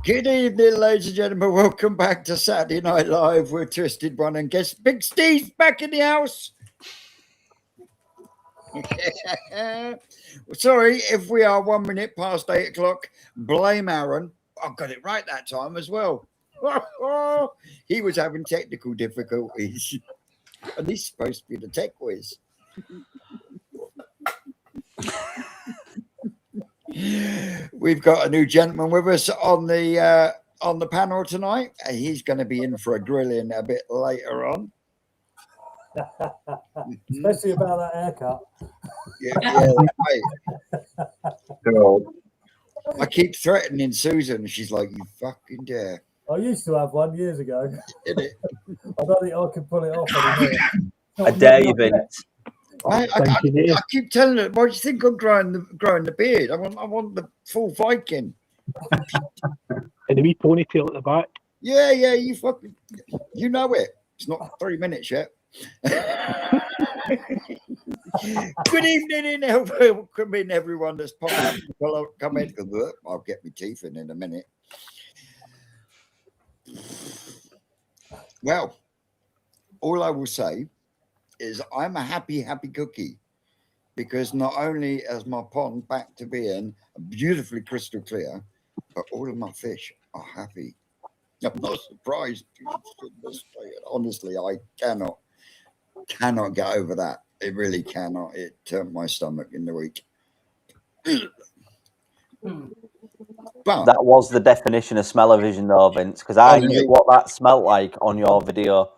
Good evening, ladies and gentlemen. Welcome back to Saturday Night Live. We're Twisted One and guest Big Steve's back in the house. Sorry if we are 1 minute past 8 o'clock. Blame Aaron. I got it right that time as well. He was having technical difficulties. And he's supposed to be the tech whiz. We've got a new gentleman with us on the panel tonight. He's going to be in for a grilling a bit later on. Especially about that haircut. I keep threatening Susan. She's like, "You fucking dare!" I used to have one years ago. Did it? I don't think I can pull it off anymore. I dare you, Vince. I keep telling her, "Why do you think I'm growing the beard? I want the full Viking." And a wee ponytail at the back. Yeah, you know it. It's not 3 minutes yet. Good evening, welcome in everyone that's popping. Come in. I'll get my teeth in a minute. Well, all I will say is I'm a happy cookie, because not only is my pond back to being beautifully crystal clear, but all of my fish are happy. I'm not surprised. Honestly, I cannot get over that. It really cannot. It turned my stomach in the week. But that was the definition of smell-o-vision, though, Vince, because I knew what that smelled like on your video.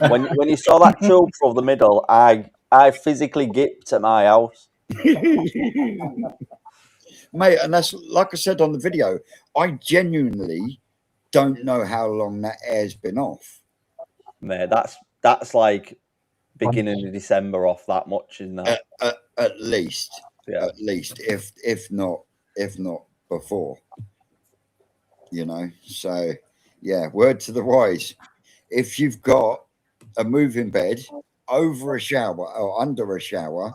When you saw that tube through the middle, I physically gipped at my house. Mate, and that's like I said on the video, I genuinely don't know how long that air's been off. Mate, that's like beginning of December off that much, isn't that? At least, yeah. At least, if not before, you know. So, yeah, word to the wise: if you've got a moving bed over a shower or under a shower,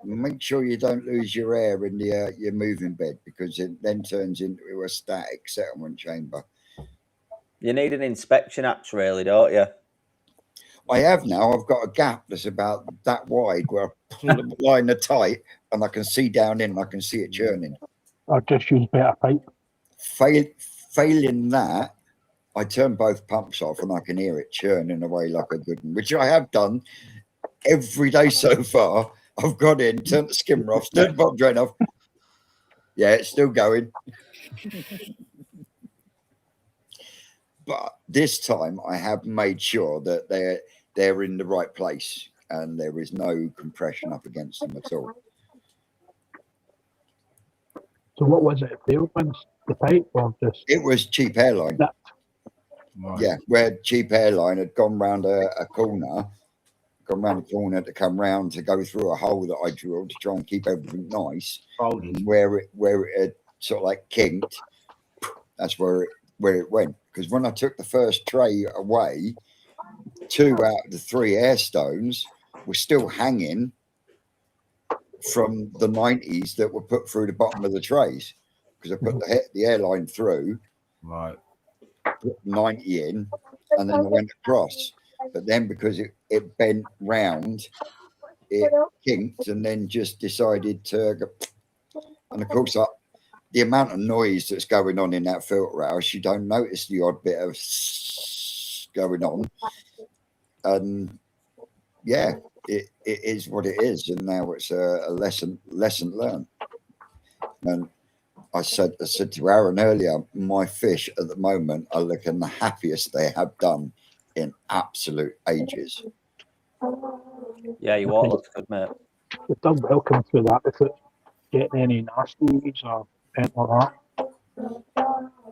make sure you don't lose your air in your moving bed, because it then turns into a static settlement chamber. You need an inspection act, really, don't you? I have now. I've got a gap that's about that wide where I pull the liner tight and I can see down in and I can see it churning. I just use better pipe. Failing that, I turn both pumps off and I can hear it churning away like a good one, which I have done every day so far. I've got in, turned the skimmer off, turned the bottom drain off. Yeah, it's still going. But this time I have made sure that they're in the right place and there is no compression up against them at all. So what was it? The pipe or just? It was cheap airline. Right. Yeah, where cheap airline had gone round a corner, to come round to go through a hole that I drilled to try and keep everything nice. Where it had sort of like kinked, that's where it went. Because when I took the first tray away, 2 out of the 3 air stones were still hanging from the 90s that were put through the bottom of the trays. Because I put the airline through, right, put 90 in, and then I went across. But then because it bent round, it kinked and then just decided to go. And of course, the amount of noise that's going on in that filter house, you don't notice the odd bit of going on. And yeah, it is what it is. And now it's a lesson learned. And I said to Aaron earlier, my fish at the moment are looking the happiest they have done in absolute ages. Yeah, you are. Looks good, mate. It's done well coming through that. If it's getting any nasties or anything like that.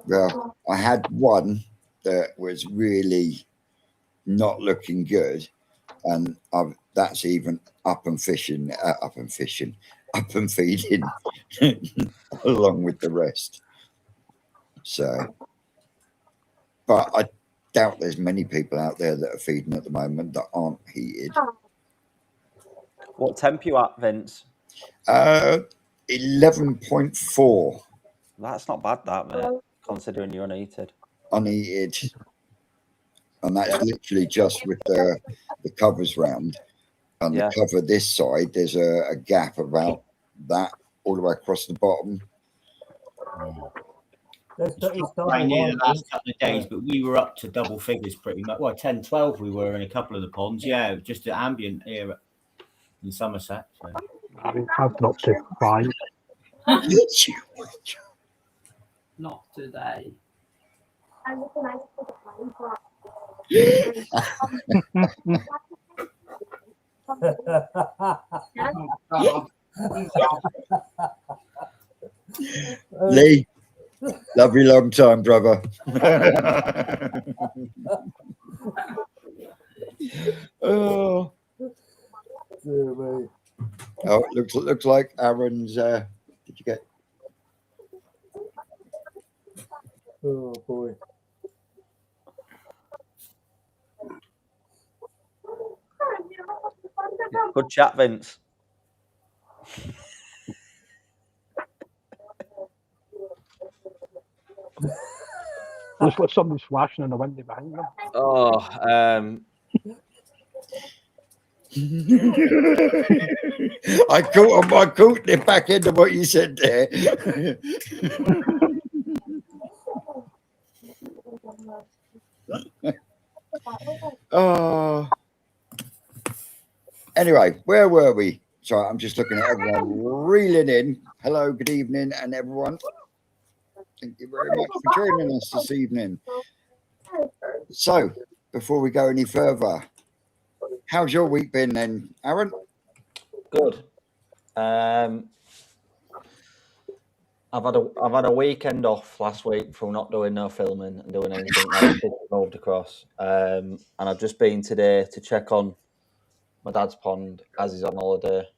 Well, I had one that was really not looking good, and that's even up and feeding along with the rest. So, but I doubt there's many people out there that are feeding at the moment that aren't heated. What temp you at, Vince? 11.4. That's not bad, that, mate. considering you're unheated. Unheated, and that's literally just with the covers round. And Yeah. the cover this side, there's a gap about that all the way across the bottom. It's double Rain here the mine, last couple of days, but we were up to double figures pretty much. Well, 10, 12 we were in a couple of the ponds. Yeah, just the ambient here in Somerset. So. I mean, I've dropped to 5. Not today. Lee, love you long time, brother. Oh. Dear me. Oh, it looks like Aaron's. Did you get? Oh boy. Good chat, Vince. Looks like somebody's flashing in the window behind them. Oh, I caught the back end of what you said there. Oh. Anyway, where were we? Sorry, I'm just looking at everyone reeling in. Hello, good evening, and everyone. Thank you very much for joining us this evening. So, before we go any further, how's your week been then, Aaron? good. I've had a weekend off last week from not doing no filming and doing anything. I just moved across, and I've just been today to check on my dad's pond as he's on holiday,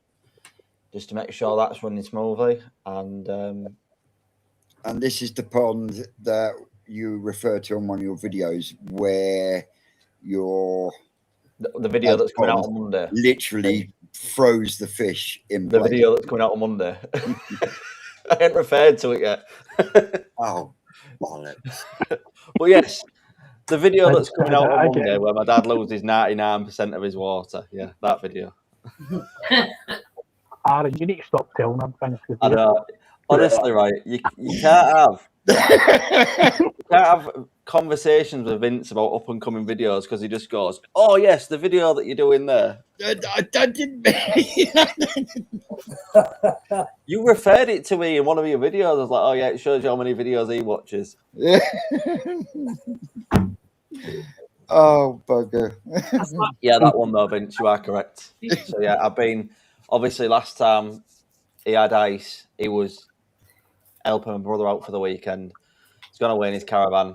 just to make sure that's running smoothly. And this is the pond that you refer to on one of your videos where your the video that's coming out on Monday literally froze the fish in the place. video that's coming out on Monday. I ain't referred to it yet. Oh, bollocks. But yes, the video that's coming out on I Monday get it. where my dad loses 99% of his water. Yeah, that video. Aaron, you need to stop telling them things. I know. Honestly, right, you can't have conversations with Vince about up and coming videos because he just goes, "Oh yes, the video that you're doing there." I didn't. You referred it to me in one of your videos. I was like, "Oh yeah, it shows you how many videos he watches." Oh bugger. Yeah, that one though, Vince. You are correct. So yeah, I've been obviously last time he had ice, he was helping my brother out for the weekend. He's gone away in his caravan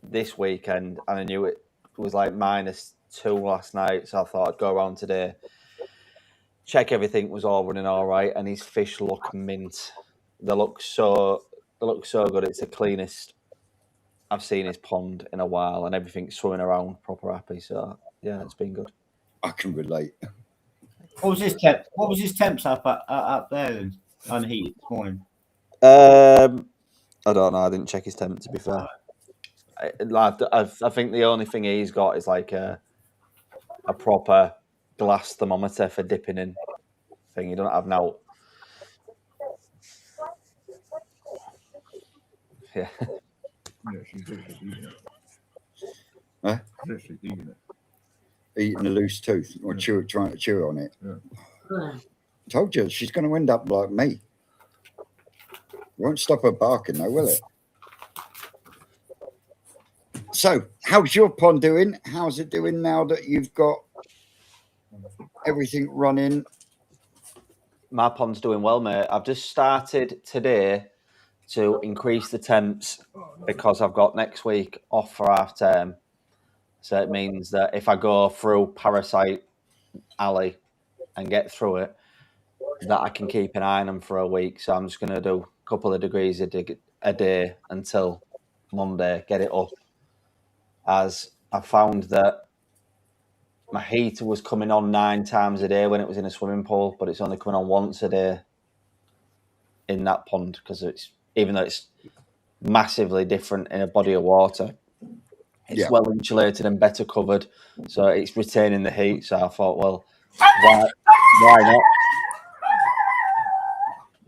this weekend, and I knew it was like -2 last night, so I thought I'd go around today, check everything was all running all right, and his fish look mint. They look so good. It's the cleanest I've seen his pond in a while, and everything's swimming around proper happy. So yeah, it's been good. I can relate. What was his temp? What was his temps up there then? Unheated this morning. I don't know. I didn't check his temp, to be fair. I think the only thing he's got is like a proper glass thermometer for dipping in thing. You don't have now. Yeah. She's literally eating it. Huh? Literally eating it. Eating a loose tooth or trying to chew on it. Yeah. Told you she's going to end up like me. Won't stop her barking though, will it? So, how's your pond doing? How's it doing now that you've got everything running? My pond's doing well, mate. I've just started today to increase the temps because I've got next week off for half term. So it means that if I go through Parasite Alley and get through it, that I can keep an eye on them for a week. So I'm just going to do a couple of degrees a day until Monday, get it up. As I found that my heater was coming on 9 times a day when it was in a swimming pool, but it's only coming on once a day in that pond because it's, even though it's massively different in a body of water. It's Yeah. well insulated and better covered, so it's retaining the heat. So I thought, well, why not?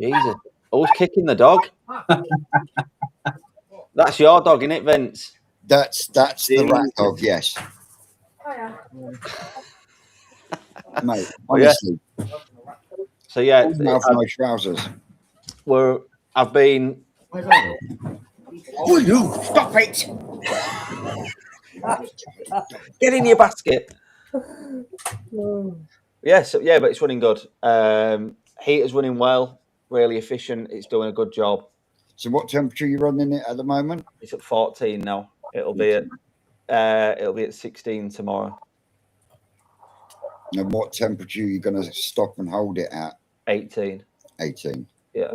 Jesus, who's kicking the dog? That's your dog, isn't it, Vince? That's the rat Jesus. dog, yes. Mate, Oh, yeah. honestly, So yeah, full mouth, no trousers. I've been. Where's that? Will you stop it? Get in your basket. Yeah, so, yeah, but it's running good. Heater's running well, really efficient. It's doing a good job. So what temperature are you running it at the moment? It's at 14 now. It'll be at 16 tomorrow. And what temperature are you going to stop and hold it at? 18. 18. Yeah.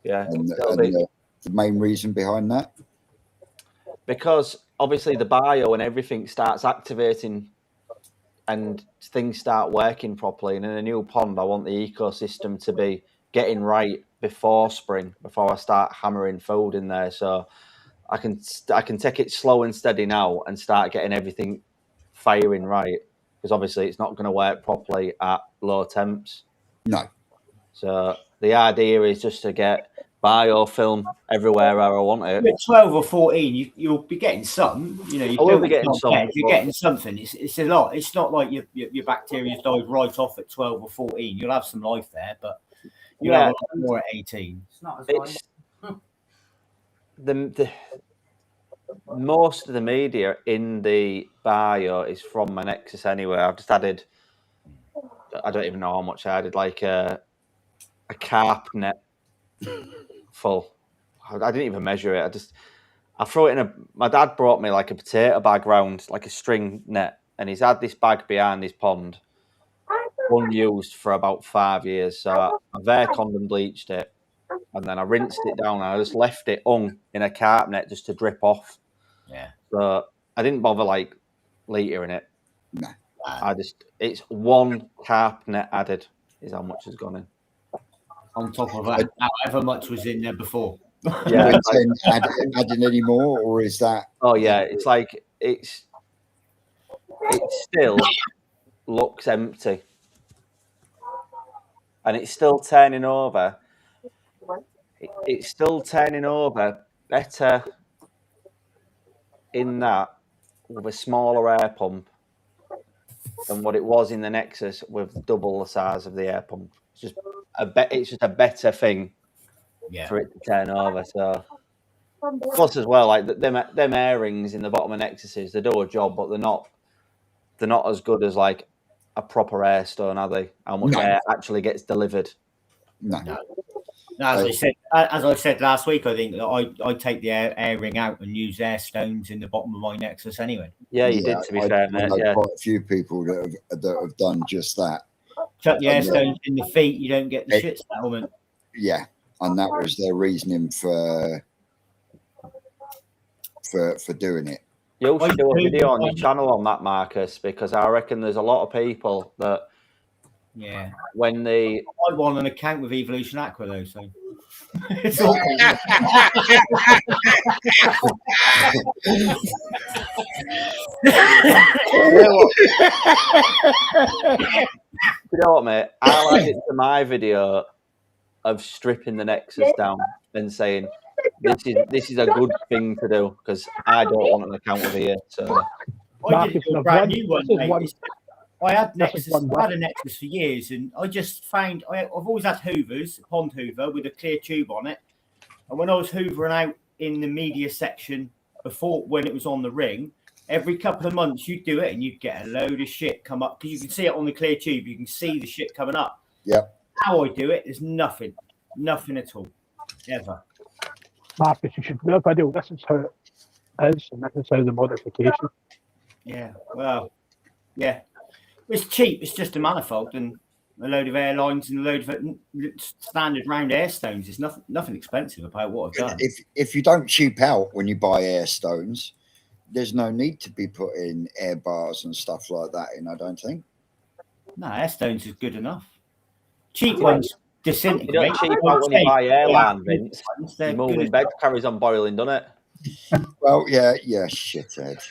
Yeah. And It'll be- the main reason behind that? because obviously the bio and everything starts activating and things start working properly. And in a new pond, I want the ecosystem to be getting right before spring, before I start hammering food in there. So I can take it slow and steady now and start getting everything firing right. Because obviously it's not going to work properly at low temps. No. So the idea is just to get biofilm everywhere where I want it. At 12 or 14, you'll be getting some. You know, you I will don't be getting not some, bad, You're but- getting something. It's a lot. It's not like your bacteria's died right off at 12 or 14. You'll have some life there, but you'll have a lot more at 18. It's not as It's nice. the most of the media in the bio is from my Nexus anyway. I've just added, I don't even know how much I added, like a carp net full. I didn't even measure it. I threw it in my dad brought me like a potato bag round, like a string net, and he's had this bag behind his pond, unused for about 5 years. So I've air condom bleached it, and then I rinsed it down, and I just left it hung in a carp net just to drip off. Yeah. So I didn't bother like litering it. No. It's one carp net added is how much has gone in. On top of that, however much was in there before. Yeah. But then adding any more, or is that? Oh yeah, it's like it still looks empty, and it's still turning over. It's still turning over better in that with a smaller air pump than what it was in the Nexus with double the size of the air pump. It's just a better thing for it to turn over. So plus as well, like them airings in the bottom of Nexuses, they do a job, but they're not as good as like a proper air stone, are they? How much air actually gets delivered? No. As I said last week, I think that I take the air ring out and use air stones in the bottom of my Nexus anyway. Yeah, you did, to be fair, I mate. know Yeah. quite a few people that have done just that. Chuck the air stones in the feet, you don't get the shit settlement. Yeah, and that was their reasoning for doing it. You should do a video on your channel on that, Marcus, because I reckon there's a lot of people that when they I want an account with Evolution Aqua though, so it's all you know what, mate? I added it to my video of stripping the Nexus down and saying this is a good thing to do because I don't want an account with here. So I did a brand new one, mate. I had a Nexus for years, and I just found I've always had hoovers, pond hoover with a clear tube on it. And when I was hoovering out in the media section before, when it was on the ring, every couple of months you'd do it and you'd get a load of shit come up because you can see it on the clear tube. You can see the shit coming up. Yeah. How I do it is nothing at all, ever. Marcus, you should do a video. This is how it is, and this is how the modification. Yeah. Well, yeah. It's cheap. It's just a manifold and a load of airlines and a load of standard round air stones. It's nothing expensive about what I've done. If you don't cheap out when you buy air stones, there's no need to be putting air bars and stuff like that in, I don't think. No, air stones is good enough. Cheap ones You disintegrate. don't cheap out when you buy airline, Vince. They're Your good moving as bed carries on boiling, doesn't it? Well, yeah, shithead.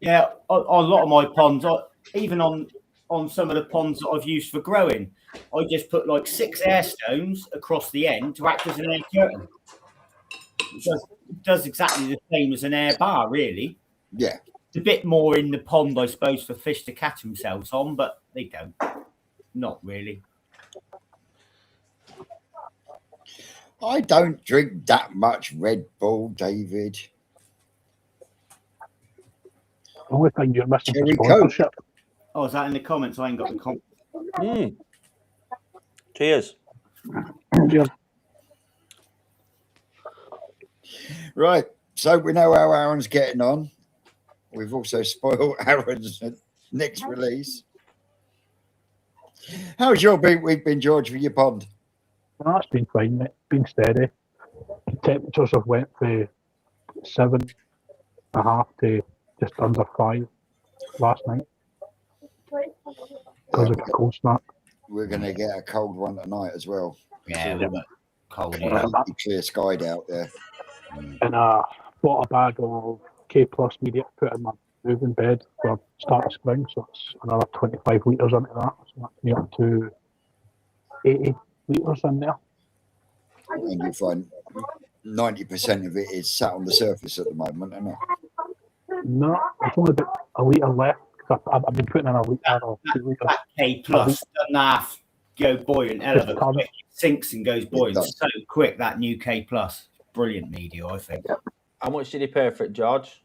Yeah, on a lot of my ponds, even on some of the ponds that I've used for growing, I just put like 6 air stones across the end to act as an air curtain. It does exactly the same as an air bar, really. Yeah. It's a bit more in the pond, I suppose, for fish to catch themselves on, but they don't. Not really. I don't drink that much Red Bull, David. The only thing you're missing Cherry is Coke. sponsorship. Oh, is that in the comments? I ain't got the comments. Cheers. Cheers. Right. So we know how Aaron's getting on. We've also spoiled Aaron's next release. How's your week been, George, for your pond? No, it's been fine, mate. Been steady. The temperatures have went from 7.5 to just under 5 last night because of a cold snap. We're going to get a cold one tonight as well. Yeah, So cold. completely clear skied out there. And I bought a bag of K Plus media to put in my moving bed for start of spring, so it's another 25 litres into that. So that's me up to 80 litres in there. And you find 90% of it is sat on the surface at the moment, isn't it? No, it's only about a litre left. I've been putting in a litre or 2 litres. That K Plus doesn't half go buoyant, element quick. It sinks and goes buoyant so quick. That new K Plus, brilliant media, I think. How much did he pay for it, George?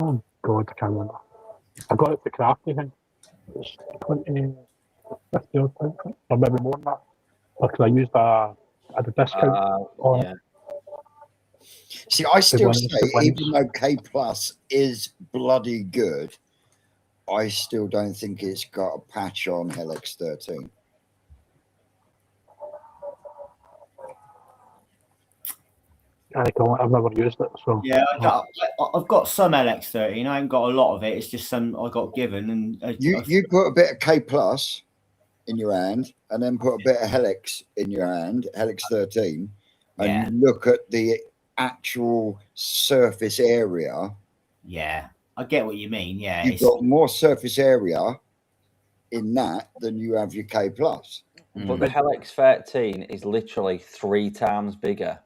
Oh God, I can't remember. I got it for crafty thing. It's 20, 50 odd pounds, or maybe more than that. Because I used a discount on yeah. it. See, I still say, wins. even though K Plus is bloody good, I still don't think it's got a patch on Helix 13. I've never used it, so yeah, I've got some LX13. I ain't got a lot of it. It's just some I got given, and You put a bit of K Plus in your hand, and then put a bit of Helix in your hand, Helix 13, and you look at the actual surface area. Yeah, I get what you mean. Yeah, You've got more surface area in that than you have your K Plus. But the Helix 13 is literally 3 times bigger,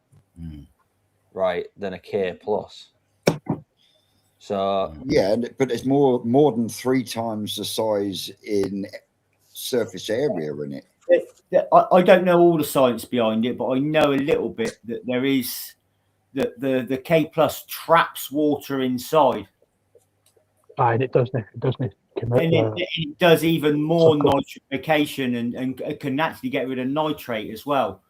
right, than a K Plus. So yeah, but it's more than 3 times the size in surface area in it. I don't know all the science behind it, but I know a little bit that there is that the K Plus traps water inside. and it doesn't come out. And it does even more nitrification and can actually get rid of nitrate as well.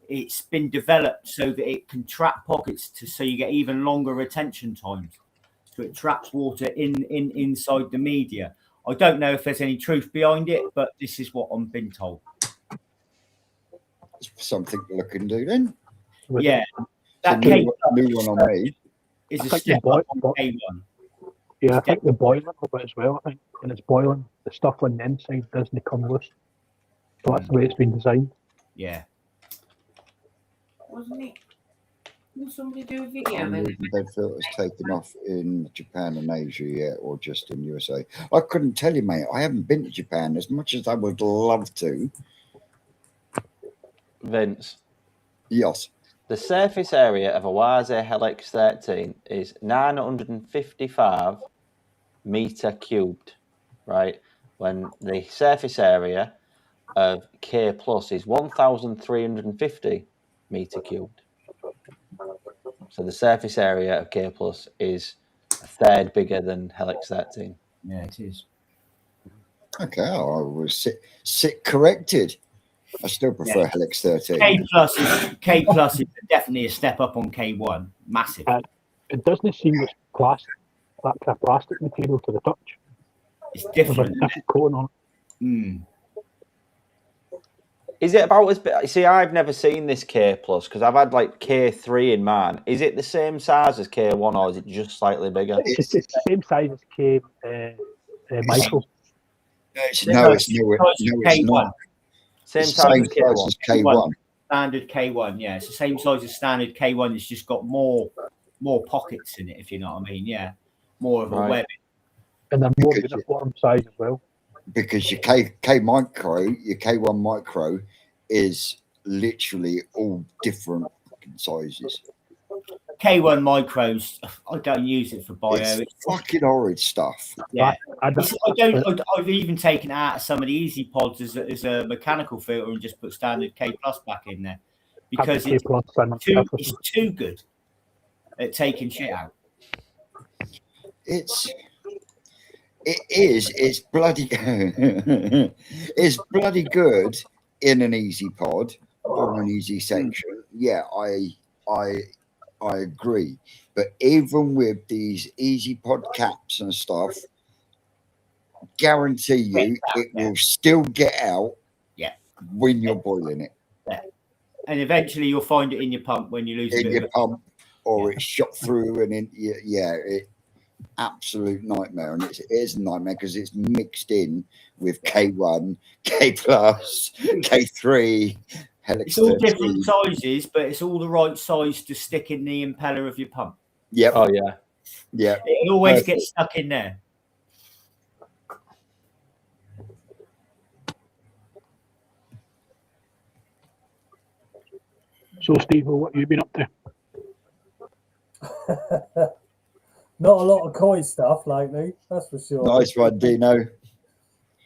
It's been developed so that it can trap pockets so you get even longer retention times. So it traps water inside the media. I don't know if there's any truth behind it, but this is what I've been told. It's something to look into then. Yeah, that new one on me is a step up on K1. Yeah, I think the boiling of it as well. I think when it's boiling, the stuff on the inside doesn't come loose. So that's the way it's been designed. Yeah. Wasn't it? Will somebody do a video? bed filters taken off in Japan and Asia yet, or just in USA? I couldn't tell you, mate. I haven't been to Japan as much as I would love to. Vince. Yes. The surface area of a Waze Helix 13 is 955 meter cubed, right? When the surface area of K Plus is 1,350 meter cubed. So the surface area of K Plus is a third bigger than Helix 13. Yeah, it is. Okay, I was sit corrected. I still prefer Helix 13. K Plus is definitely a step up on K1. Massive. It doesn't seem as plastic, that kind of plastic material to the touch. It's different. There's a different coating on it. Is it about as big? See, I've never seen this K Plus because I've had like K3 in mine. Is it the same size as K1 or is it just slightly bigger? It's the same size as K Micro. No, it's K1. not. Same It's the size same as K1. size as K1. Standard K1, yeah. It's the same size as standard K1. It's just got more pockets in it, if you know what I mean. Yeah, more of a Right. web. And they're more Because uniform size as well. Because your K micro, your K1 micro is literally all different fucking sizes. K1 micros, I don't use it for bio. It's fucking horrid stuff. Yeah, I I've even taken out some of the easy pods as a mechanical filter and just put standard K plus back in there because K plus it's too good at taking shit out. It's bloody it's bloody good in an easy pod or an easy section. Yeah, I agree. But even with these easy pod caps and stuff, guarantee you it will still get out when you're boiling it. Yeah. And eventually you'll find it in your pump when you lose in a bit your of it. pump or it's shot through and absolute nightmare. And it is a nightmare because it's mixed in with K1, K plus, K3. It's all different sizes, but it's all the right size to stick in the impeller of your pump. Yep. Oh yeah. Yeah. It always gets stuck in there. So, Steve, what have you been up to? Not a lot of koi stuff lately, that's for sure. Nice one, Dino.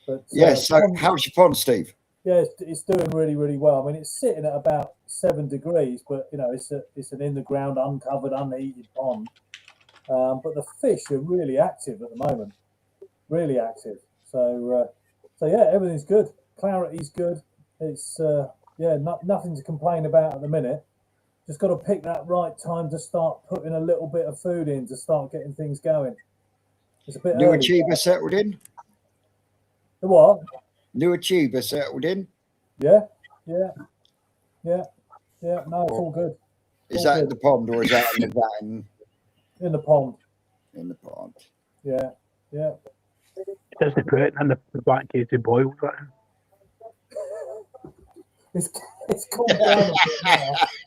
But, So how's your pond, Steve? Yeah, it's doing really, really well. I mean, it's sitting at about 7 degrees, but you know, it's an in the ground, uncovered, unheated pond. But the fish are really active at the moment, really active. So yeah, everything's good. Clarity's good. It's nothing to complain about at the minute. Just got to pick that right time to start putting a little bit of food in to start getting things going. It's a bit New early. achiever settled in. The what? New achiever settled in. Yeah. No, it's all good. Is that in the pond or is that in the vat? In the pond. In the pond. Yeah. Does they put it in the black cage to boil that in? It's cooled down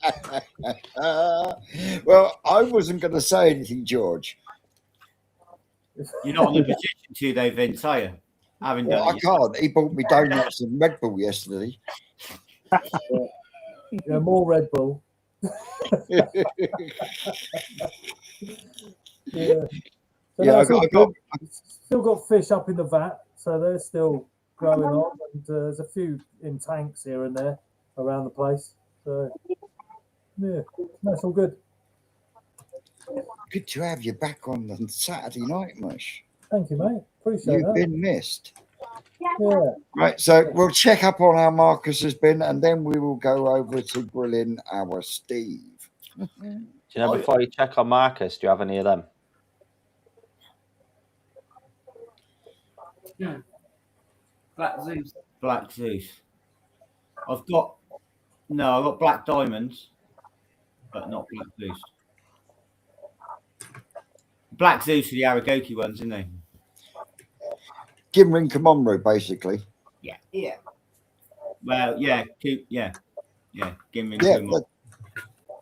a bit now. Well, I wasn't going to say anything, George. You're not in a position to, though, Vince, are you? I haven't done I can't. He bought me donuts and Red Bull yesterday. Yeah, more Red Bull. Yeah. So Yeah, no, still got fish up in the vat, so they're still growing on, and there's a few in tanks here and there around the place. So yeah, that's all good. Good to have you back on Saturday night, Mush. Thank you, mate. Appreciate You've that. been missed. Yeah. Right, so we'll check up on how Marcus has been, and then we will go over to grilling our Steve. Do you know, before you check on Marcus, do you have any of them? Yeah. Black Zeus. Black Zeus. I've got Black Diamonds, but not Black Zeus. Black Zeus are the Aragoki ones, isn't they? Gimrin Komomru, basically. Yeah. Well, yeah. Gimrin Yeah, Kumon.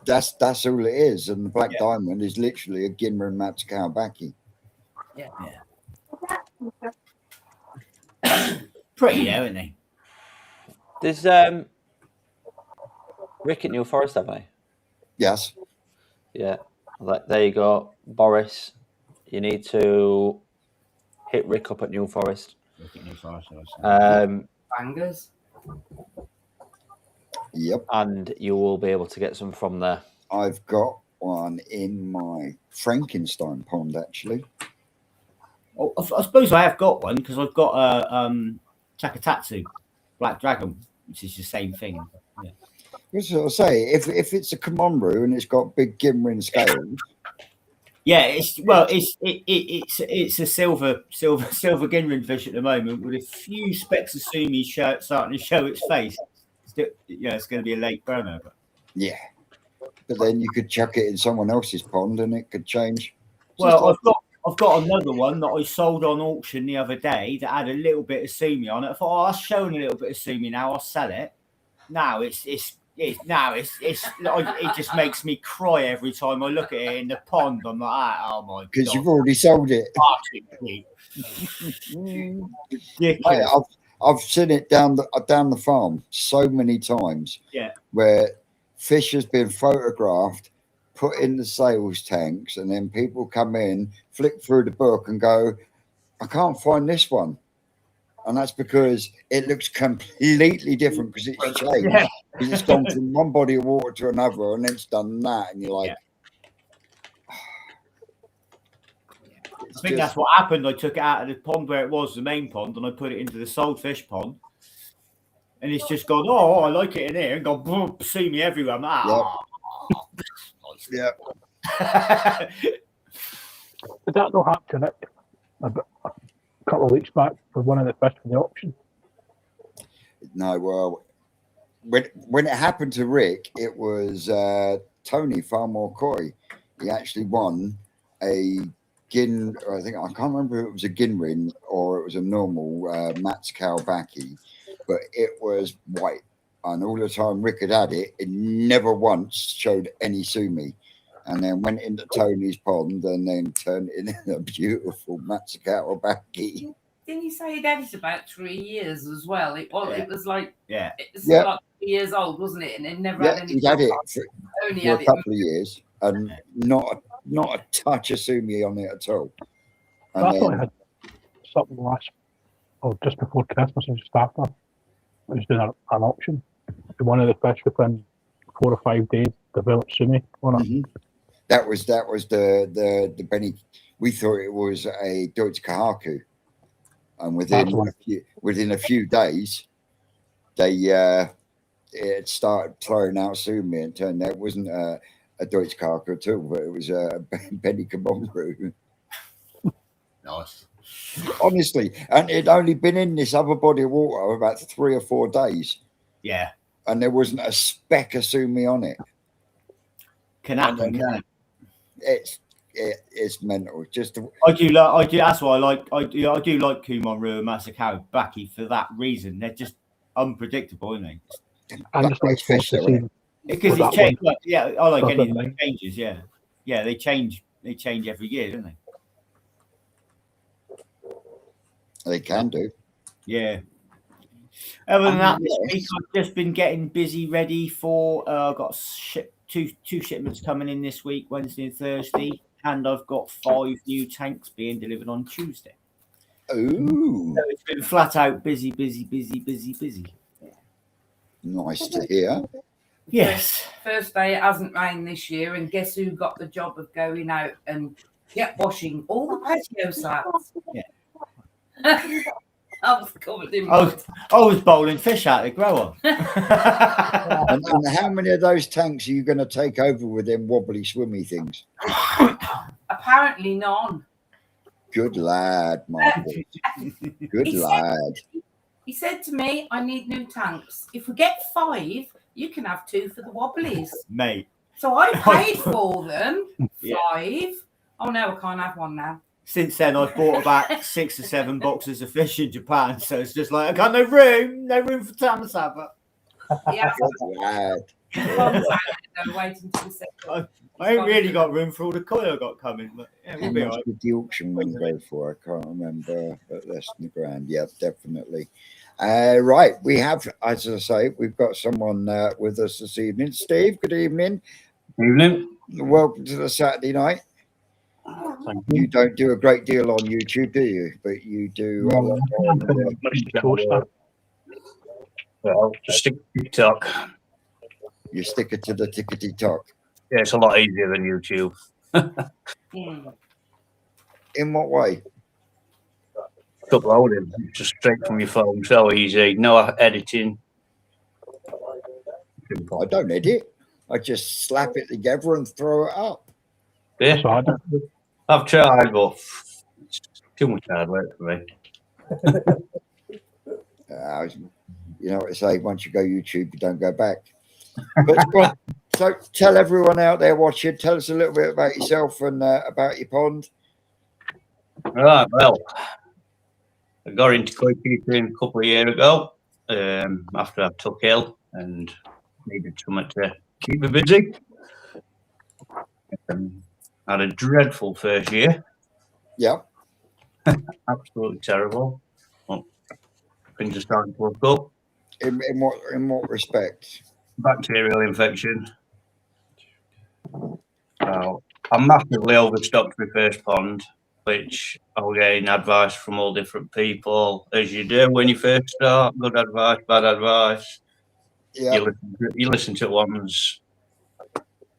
that's all it is. And the Black Diamond is literally a Gimrin Matsukawabaki. Yeah. Pretty, though, isn't they? There's Rick at New Forest, have I? Yes. Yeah. There you go, Boris. You need to hit Rick up at New Forest. Bangers. Yep. And you will be able to get some from there. I've got one in my Frankenstein pond, actually. Oh, I suppose I have got one because I've got a Chakatatsu Black Dragon, which is the same thing. Yeah. That's what I say. If it's a Komomru and it's got big Gimrin scales. Yeah, it's a silver Ginrin fish at the moment with a few specks of sumi starting to show its face. It's it's going to be a late burner. But Yeah. But then you could chuck it in someone else's pond and it could change. Well, I've got another one that I sold on auction the other day that had a little bit of sumi on it. I thought, I'll show a little bit of sumi now. I'll sell it. Now it just makes me cry every time I look at it in the pond. I'm like, oh my god, because you've already sold it. Ridiculous. I've seen it down the farm so many times. Yeah. Where fish has been photographed, put in the sales tanks, and then people come in, flick through the book, and go, "I can't find this one," and that's because it looks completely different because it's changed. Yeah. Because it's gone from one body of water to another, and it's done that, and you're like. Yeah. I think that's what happened. I took it out of the pond where it was, the main pond, and I put it into the sold fish pond. And it's just gone, oh, I like it in here, and gone, boom, see me everywhere. I'm like, Yeah. Did that not happen to Nick a couple of weeks back for one of the fish for the auction? No, well, when it happened to Rick, it was Tony Farmore Coy. He actually won a gin. I can't remember if it was a ginrin or it was a normal Matt's Kalbaki, but it was white. And all the time Rick had it, it never once showed any sumi. And then went into Tony's pond and then turned it into a beautiful Matt's Kalbaki. Didn't you say he'd had it about 3 years as well? It was like like 3 years old, wasn't it? And it never had any. He'd had it for a couple of years and not a touch of sumi on it at all. And I thought I had something just before Christmas and just after. I was doing an auction. One of the fish within 4 or 5 days developed sumi on it. Mm-hmm. That was the Benny. We thought it was a Deutsche Kahaku, and within a few days, it started throwing out sumi, and turned out it wasn't a Deutsche Kahaku at all, but it was a Benny Kabongru. Nice. Honestly, and it'd only been in this other body of water about 3 or 4 days. Yeah. And there wasn't a speck of sumi on it. Can happen, can it? It's mental. I do. That's why I do like Kumonru and Masakawa Baki for that reason. They're just unpredictable, aren't they? And just like fish because it's changed. I like anything that changes. Yeah, they change. They change every year, don't they? They can do. Yeah. Other than that, this week I've just been getting busy, ready for. I've got two shipments coming in this week, Wednesday and Thursday, and I've got 5 new tanks being delivered on Tuesday. Ooh! So it's been flat out busy. Nice to hear. Yes. First day it hasn't rained this year, and guess who got the job of going out and washing all the patio slabs? Yeah. I was covered in I was bowling fish out of the grower. And how many of those tanks are you going to take over with them wobbly, swimmy things? Apparently none. Good lad, Michael. Good lad. He said to me, I need new tanks. If we get 5, you can have 2 for the wobblies. Mate. So I paid for them. 5. Oh no, I can't have one now. Since then, I've bought about 6 or 7 boxes of fish in Japan. So it's just like, I got no room for Tamasaba. Yeah. Good lad. I ain't really got room for all the koi I got coming. But yeah, How much did the auction one go for? I can't remember, but less than £1,000. Yeah, definitely. Right, we have, as I say, we've got someone with us this evening. Steve, good evening. Evening. Welcome to the Saturday night. You don't do a great deal on YouTube, do you? But you do. Well, just stick to TikTok. You stick it to the tickety tock. Yeah, it's a lot easier than YouTube. In what way? Uploading just straight from your phone, so easy. No editing. I don't edit. I just slap it together and throw it up. Yeah, I've tried, but it's too much hard work for me. you know what I say, once you go YouTube, you don't go back. But go on, so tell everyone out there watching, tell us a little bit about yourself and about your pond. Right, well, I got into koi keeping a couple of years ago after I took ill and needed something to keep me busy. Had a dreadful first year. Yeah. Absolutely terrible. Well, things are starting to look up. In what respect? Bacterial infection. So I'm massively overstocked my first pond, which I'll gain advice from all different people, as you do when you first start. Good advice, bad advice. Yeah. You listen to ones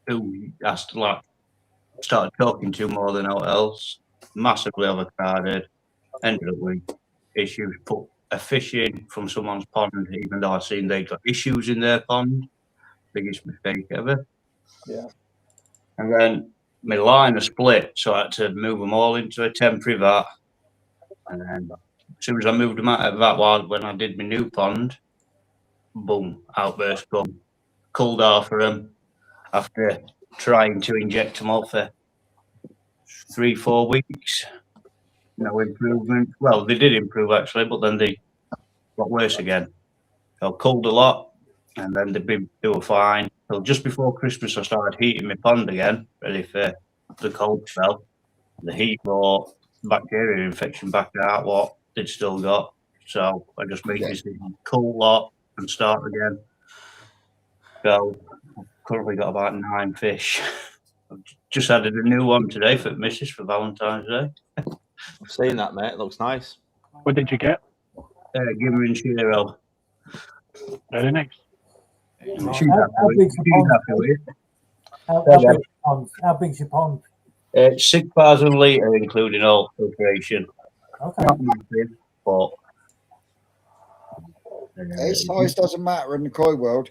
who has to like started talking to more than all else. Massively overcrowded. Ended up with issues. Put a fish in from someone's pond, even though I seen they got issues in their pond. Biggest mistake ever. Yeah. And then my line split, so I had to move them all into a temporary vat. And then as soon as I moved them out of that, when I did my new pond, boom, outburst come. Cooled off for them after trying to inject them all for 3-4 weeks. No improvement. Well, they did improve actually, but then they got worse again. So cooled a lot, and then they were fine. So just before Christmas, I started heating my pond again, ready for the cold spell. The heat brought bacteria infection back out what they'd still got. So I just made this cool lot and start again. So I've currently got about 9 fish. I've just added a new one today for Mrs. for Valentine's Day. I've seen that, mate. It looks nice. What did you get? Gimmer and Shiro. Very nice. She's How big's your pond? happy with it. How big's your pond? 6,000 litre, including all filtration. Okay. Not massive, but Size doesn't matter in the koi world.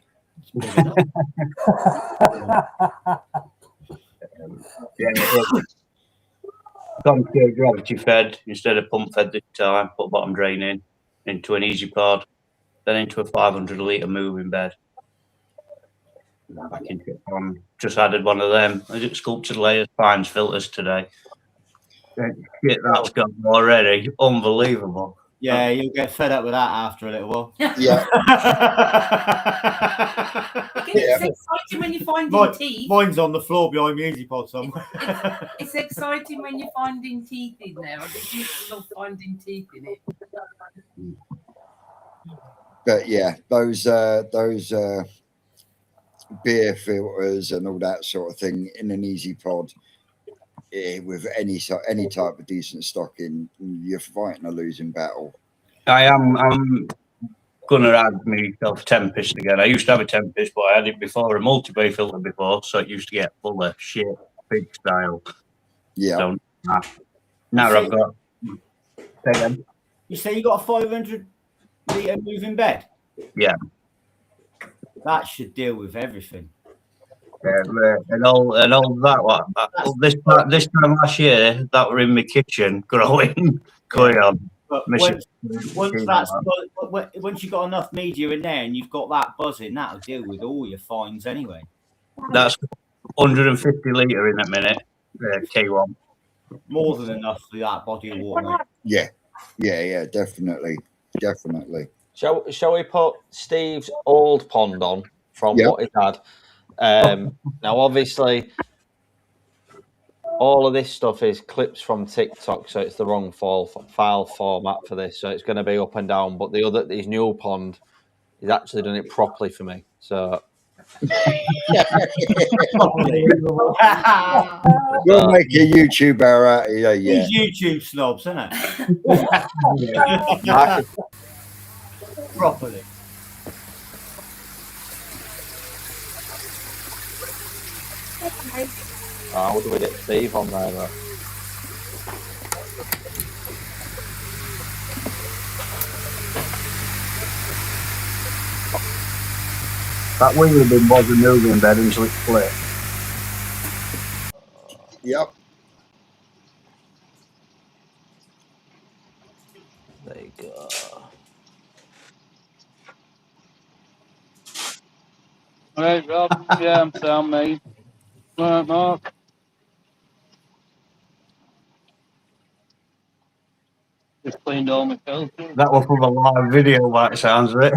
Concave gravity fed instead of pump fed this time. Put bottom drain in into an easy pod, then into a 500 litre moving bed. Back into it. Just added one of them. Is it sculpted layers, fines filters today? Shit, that's gone already. Unbelievable. Yeah, you'll get fed up with that after a little while. Yeah. It's exciting when you're finding teeth. Mine's on the floor behind the easy pod somewhere. It's exciting when you're finding teeth in there. I think you love finding teeth in it. But yeah, those beer filters and all that sort of thing in an easy pod, with any type of decent stocking, you're fighting a losing battle. I'm gonna add myself Tempest again. I used to have a Tempest, but I had it before a multi-bay filter before, so it used to get full of shit, big style. Yeah. So now I've got. You say you got a 500 litre moving bed? Yeah. That should deal with everything. And all that. This time last year, that were in my kitchen growing koi on. But once you've got enough media in there and you've got that buzzing, that'll deal with all your fines anyway. That's 150 litre in a minute, K1. More than enough for that body of water, mate. Yeah, definitely. Shall we put Steve's old pond on from what he had? Now, obviously, all of this stuff is clips from TikTok, so it's the wrong file format for this, so it's going to be up and down. But his new pond, he's actually done it properly for me. So we'll make a YouTuber out of you. Yeah. These YouTube snobs, isn't it? Properly. how do we get Steve on there, though? That wing bin was a moving bed until it split. Yep. There you go. Right, Rob. Yeah, I'm sound, mate. Right, Mark. Just cleaned all my filters. That was from a live video, by the sounds of it.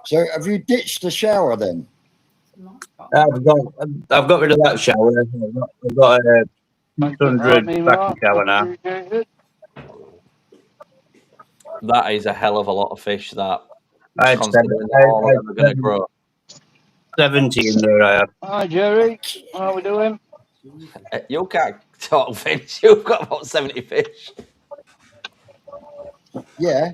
So have you ditched the shower then? I've got rid of that shower. I've got a 600 vacuum shower now. That is a hell of a lot of fish. That I had considering that all of them are going to grow. 70 in there. I had. Hi, Jerry. How are we doing? You can't talk fish. You've got about 70 fish. Yeah.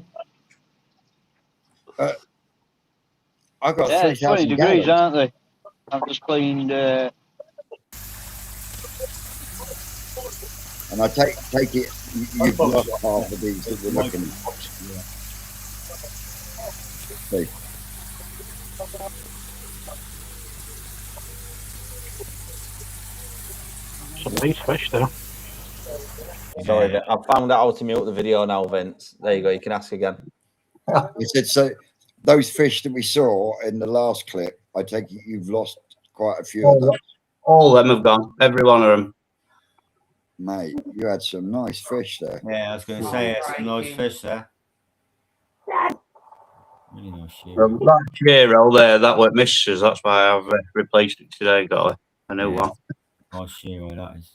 I've got Yeah, it's 20 3,000 degrees, gallons. aren't they? I've just cleaned. And I take it you've lost half of these that we're looking at. See. Some nice fish there. Sorry, I've found out how to mute the video now, Vince. There you go. You can ask again. We said so. Those fish that we saw in the last clip, I take it you've lost quite a few of them. All of them have gone. Every one of them. Mate, you had some nice fish there. Yeah, I was going to say, some nice fish there. Really nice shit. That Shiro there, that were misses. That's why I've replaced it today. Got a new one. Nice Shiro, that is.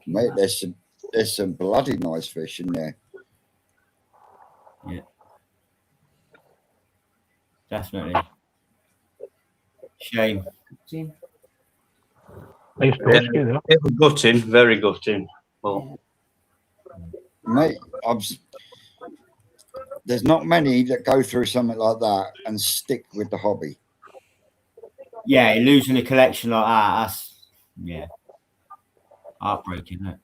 Mate, there's some bloody nice fish in there. Yeah. Definitely. Shame. Nice fish there. It was gutting, very gutting. Well, Mate, there's not many that go through something like that and stick with the hobby. Yeah, losing a collection like that, that's, yeah, heartbreaking, isn't it?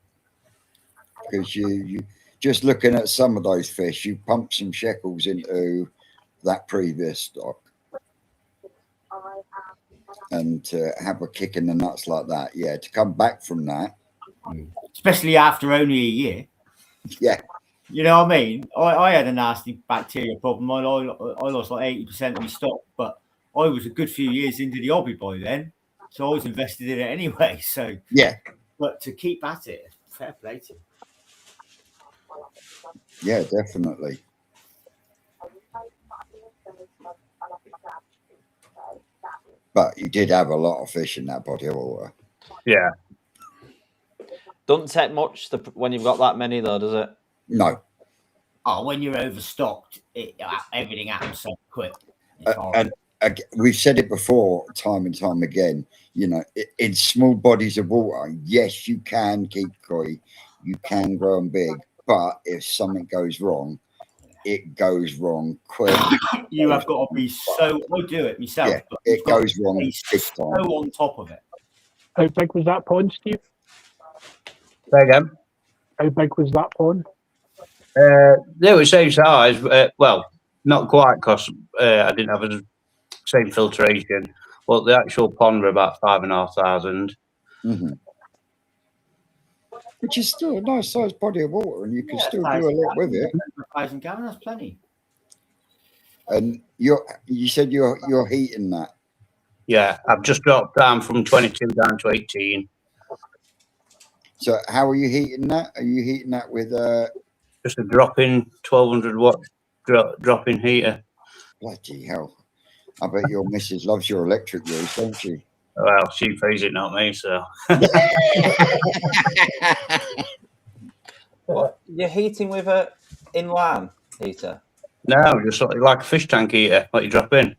Because you just looking at some of those fish, you pump some shekels into that previous stock. And to have a kick in the nuts like that, yeah, to come back from that. Especially after only a year. Yeah. You know what I mean? I had a nasty bacteria problem. I lost like 80% of my stock, but I was a good few years into the hobby by then. So I was invested in it anyway. So yeah. But to keep at it, fair play to you. Yeah, definitely. But you did have a lot of fish in that body of water. Yeah. Doesn't take much when you've got that many, though, does it? No. Oh, when you're overstocked, everything happens so quick. And we've said it before, time and time again. You know, in small bodies of water, yes, you can keep koi, you can grow them big, but if something goes wrong, it goes wrong quick. You have got to be so. I do it myself. Yeah, it goes wrong big time. So on top of it. How big was that pond, Steve? Say again. How big was that pond? They were same size. Well, not quite, because I didn't have the same filtration. But the actual pond were about 5,500. Mm-hmm. Which is still a nice sized body of water, and you can still do a lot with it. 1,000 gallons, that's plenty. And you said you're heating that. Yeah, I've just dropped down from 22 down to 18. So how are you heating that? Are you heating that with just a drop-in 1,200 watt drop-in heater? Bloody hell! I bet your missus loves your electric use, don't she? Well, she pays it, not me. So. What? You're heating with a inline heater? No, just like a fish tank heater, what you drop in.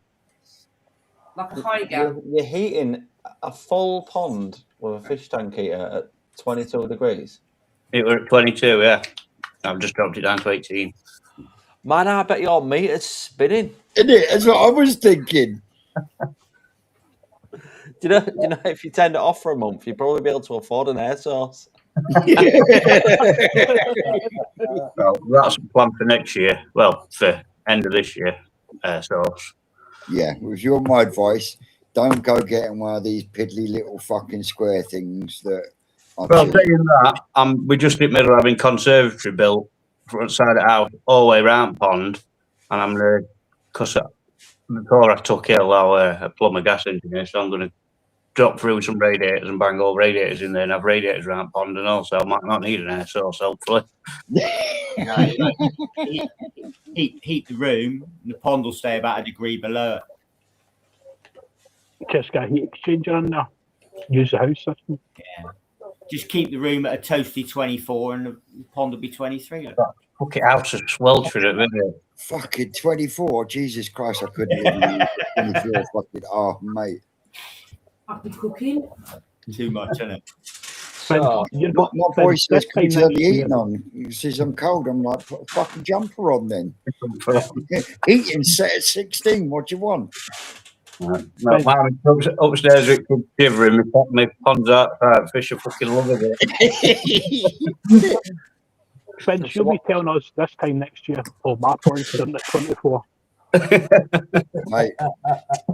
Like a Hygo. You're heating a full pond with a fish tank heater at 22 degrees? It were at 22, yeah. I've just dropped it down to 18. Man, I bet your meter's spinning. Isn't it? That's what I was thinking. Do you know if you turned it off for a month, you'd probably be able to afford an air source. Well, that's a plan for next year. Well, for end of this year, air source. Yeah, with your my advice, don't go getting one of these piddly little fucking square things that. Well, saying that, we're just in the middle of having conservatory built front side of the house all the way around pond, and I'm going to because before I took ill, I were a plumber gas engineer, so I'm going to drop through some radiators and bang all radiators in there and have radiators around the pond, and also I might not need an air source, hopefully. Heat the room, and the pond will stay about a degree below it. Just got a heat exchanger in there. Use the house system. Yeah. Just keep the room at a toasty 24 and the pond will be 23. Fucking house is sweltering at the minute. Fucking 24. Jesus Christ, I couldn't live in 24. Fucking, mate. I've been cooking. Too much, isn't it? So, My boy says, can you turn the heating on? He says, I'm cold. I'm like, put a fucking jumper on then. Heating set at 16. What do you want? No, upstairs it could shivering. My pond's outside. Fish are fucking loving it. Vince, you'll be telling us this time next year, my pond's done at 24. Mate.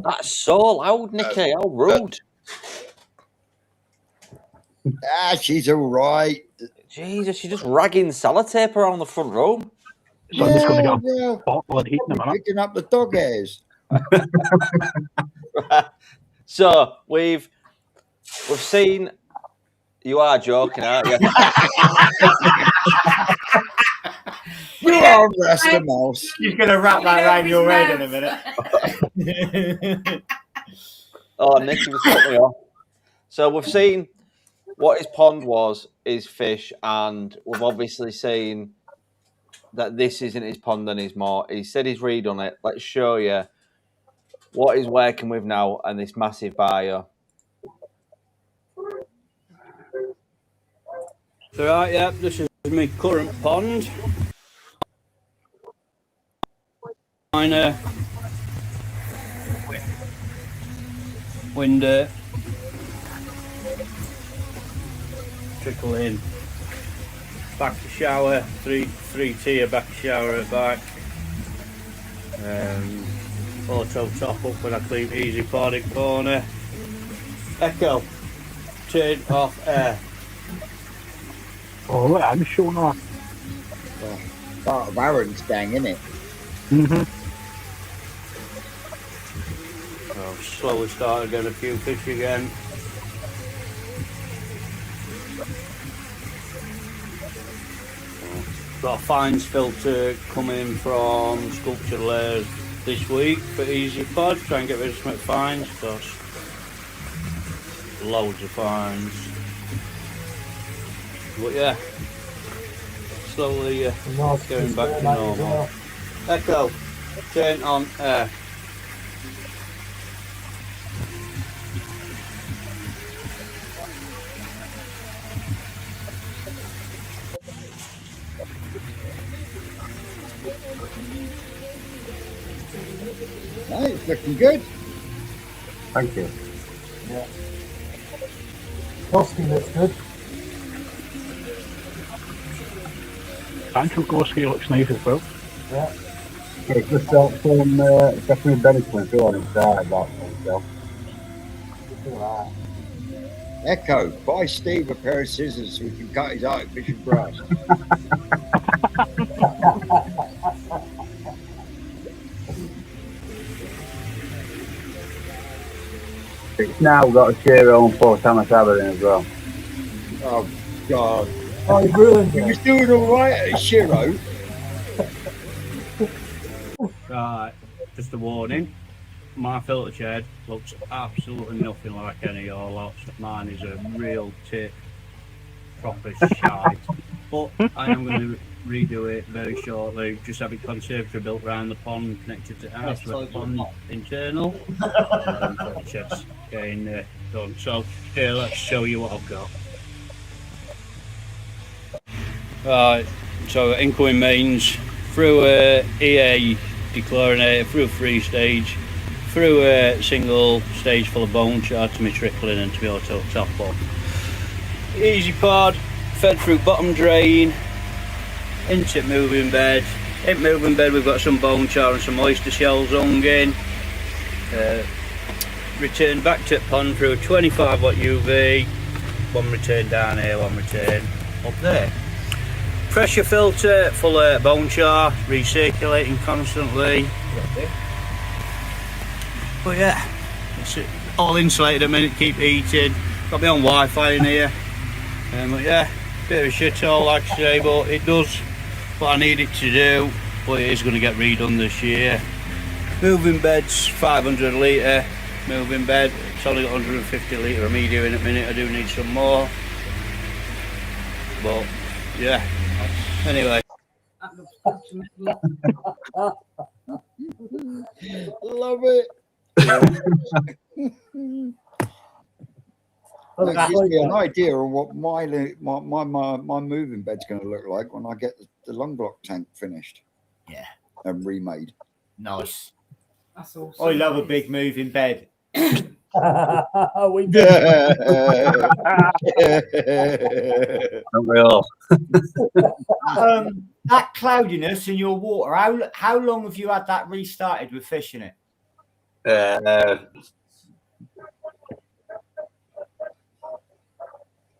that's so loud, Nicky. How rude. She's all right. Jesus, you're just ragging sellotape around the front room. Somebody's going to get a bottle of heat in a minute. Picking up the dog hairs. So we've seen. You are joking, aren't you? You are Rasta Mouse. You're going to wrap that around your head in a minute. Oh, Nicky was putting me off. So we've seen what his pond was, his fish, and we've obviously seen that this isn't his pond and his more. He said he's redone it. Let's show you what he's working with now and this massive bio. So right, yeah, this is my current pond. Mine window trickle in. Back to shower, three tier back shower at back. Auto top up when I clean easy pod in corner. Echo, turn off air. Oh, I'm showing off. Part of Aaron's gang, isn't it? I'll slowly start again, a few fish again. Got a fines filter coming from Sculpture Layers this week for Easy Pod. Try and get rid of some fines, because loads of fines. But yeah, slowly going back to normal. Echo, turn on air. No, it's looking good. Thank you. Yeah. Koski looks good. Sancho Gorski looks nice as well. Yeah. It's just got some definitely benefit on his side, that himself. Echo, buy Steve a pair of scissors so we can cut his artificial grass. It's now got a Shiro and Paul Thomas Abbott in as well. Oh, God. Oh, he ruined He it. was doing all right at Shiro. Right, just a warning. My filter shed looks absolutely nothing like any of your lots. Mine is a real tip, proper shite. But I am going to redo it very shortly. Just have it conservatory built around the pond, connected to the house with the pond internal. And filter shed's getting done. So here, let's show you what I've got. Right, so incoming mains through EA dechlorinator, through free stage, through a single stage full of bone char to me trickling and to me auto top up. Easy pod, fed through bottom drain, into moving bed. In moving bed we've got some bone char and some oyster shells hung in. Return back to the pond through a 25 watt UV, one return down here, one return up there. Pressure filter full of bone char, recirculating constantly. But yeah, it's all insulated at the minute, keep heating. Got my own Wi-Fi in here. But yeah, bit of a shit hole, like I say, but it does what I need it to do. But it is going to get redone this year. Moving bed's 500 litre. Moving bed, it's only got 150 litre of me doing at the minute. I do need some more. But yeah, anyway. Love it. That gives me an idea of what my moving bed's going to look like when I get the long block tank finished. Yeah. And remade. Nice. That's awesome. I love a big moving bed. We do. Don't we all? That cloudiness in your water, how long have you had that restarted with fish in it?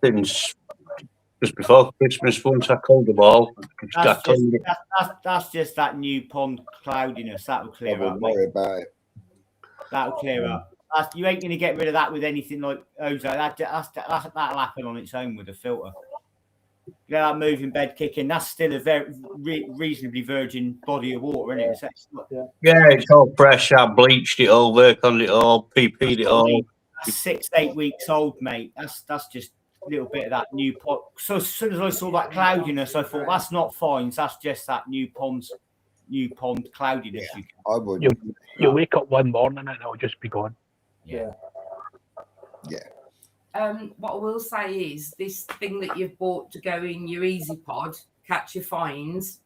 Since just before Christmas, once I called the ball. That's just that new pond cloudiness. That'll clear up. Don't worry about it. That'll clear up. You ain't going to get rid of that with anything like ozone. That'll happen on its own with a filter. Get that moving bed kicking. That's still a very reasonably virgin body of water, isn't it? Yeah, it's all fresh. I bleached it all, worked on it all, PP'd it all. That's 6-8 weeks old, mate. That's just a little bit of that new pot. So as soon as I saw that cloudiness, I thought that's not fines. That's just that new pond cloudiness. Yeah, I would. You'll wake up one morning and it'll just be gone. Yeah. What I will say is this thing that you've bought to go in your Easy Pod, catch your fines.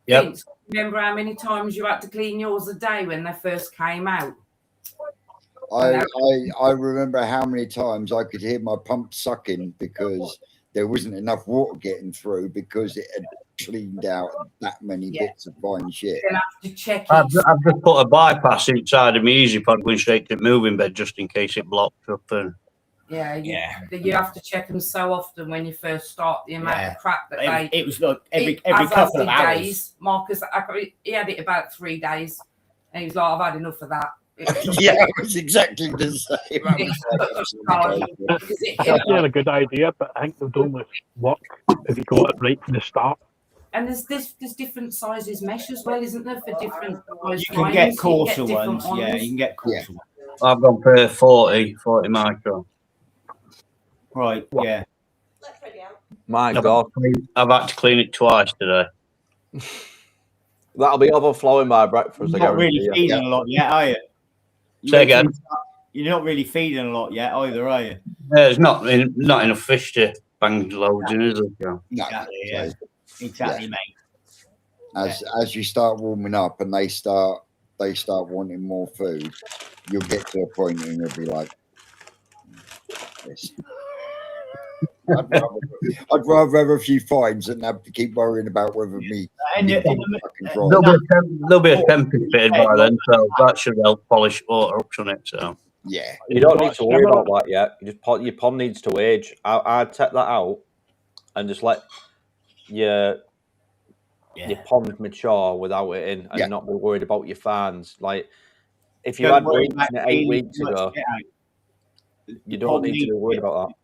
Yep. Vince, remember how many times you had to clean yours a day when they first came out? I remember how many times I could hear my pump sucking because there wasn't enough water getting through because it had cleaned out that many bits of fine shit. You're gonna have to check I've just put a bypass inside of my Easy Pod going straight to the moving bed just in case it blocked up. And you have to check them so often when you first start. The amount of crap that it was like every couple of hours. Days, Marcus, he had it about 3 days, and he was like, "I've had enough of that." Yeah, it was exactly the same. It's not a good idea, but I think they'll do with work if you got it right from the start. And there's different sizes mesh as well, isn't there? For different you can get coarser ones. Yeah, you can get coarser ones. I've gone for 40 micro. Right, yeah. My God. I've had to clean it twice today. That'll be overflowing by breakfast. You're not really feeding a lot yet, are you? Say again. You're not really feeding a lot yet either, are you? There's not enough fish to bang loads in, is there? No, exactly, mate. As you start warming up and they start wanting more food, you'll get to a point and you'll be like, this. I'd rather have a few fines than have to keep worrying about whether me. There'll be a temper fitted by then, so that should help polish water up on it. So yeah, you don't need to worry about that yet. You just your pond needs to age. I'd take that out and just let your pond mature without it in, and not be worried about your fans. Like if you had bleach in it 8 weeks ago, you don't need to be worried about that.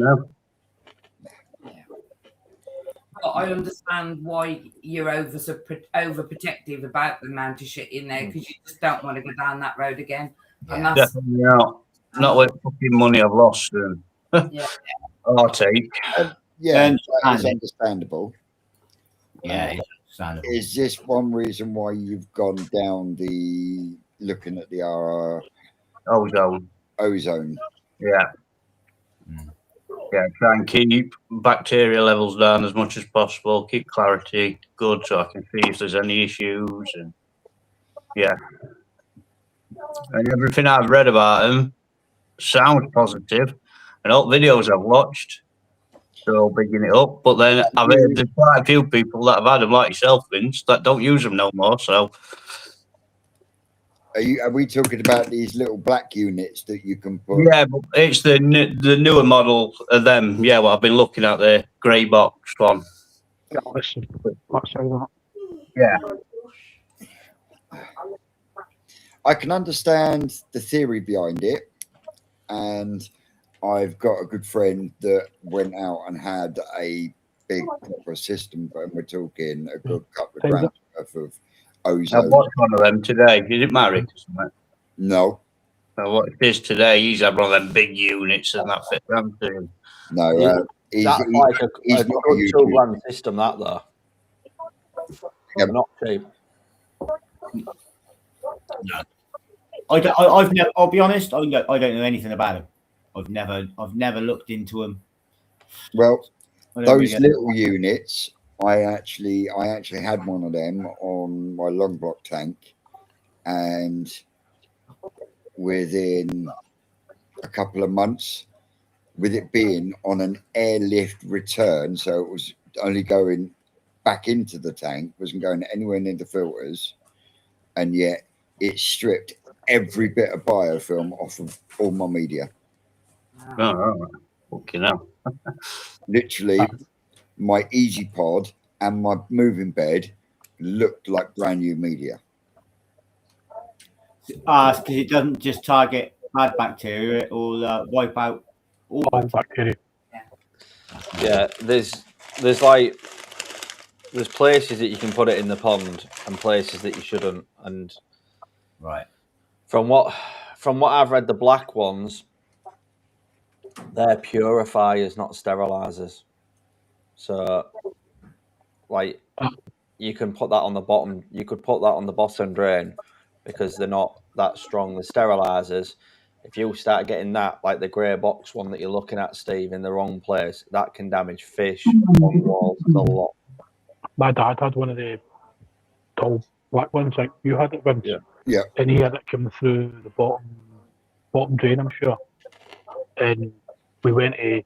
No. I understand why you're overprotective about the amount of shit in there because you just don't want to go down that road again. And that's definitely not with fucking money I've lost and heartache. That is understandable. Yeah, understandable. Is this one reason why you've gone down looking at the ozone? Yeah. Yeah, try and keep bacteria levels down as much as possible, keep clarity good so I can see if there's any issues. And everything I've read about them sounds positive. And all videos I've watched, they're all bigging it up. But then I've heard there's quite a few people that have had them, like yourself, Vince, that don't use them no more. So. Are we talking about these little black units that you can put? Yeah, but it's the newer model of them. Yeah, what I've been looking at, the grey box one. Let's say that. Yeah. I can understand the theory behind it, and I've got a good friend that went out and had a big proper system, but we're talking a good couple of grand worth of I ozone. watched one of them today. Is it married? No. I watched this today. He's had one of them big units and that fit round to him. No, That's like a good two-grand system, that though. Yep. Not cheap. No. I've never. I'll be honest. I don't know anything about them. I've never looked into them. Well, those little units, I actually had one of them on my long block tank, and within a couple of months, with it being on an airlift return, so it was only going back into the tank, wasn't going anywhere near the filters, and yet it stripped every bit of biofilm off of all my media. Oh, okay, now. Literally, my Easy Pod and my moving bed looked like brand new media. Because it doesn't just target bad bacteria; it will wipe out all bacteria. Yeah, there's places that you can put it in the pond and places that you shouldn't. And right, from what I've read, the black ones, they're purifiers, not sterilizers. So, like, you can put that on the bottom. You could put that on the bottom drain because they're not that strong. The sterilizers, if you start getting that, like the grey box one that you're looking at, Steve, in the wrong place, that can damage fish, on walls, a lot. My dad had one of the tall black ones like you had it, Vince. Yeah. And he had it come through the bottom drain, I'm sure. And we went to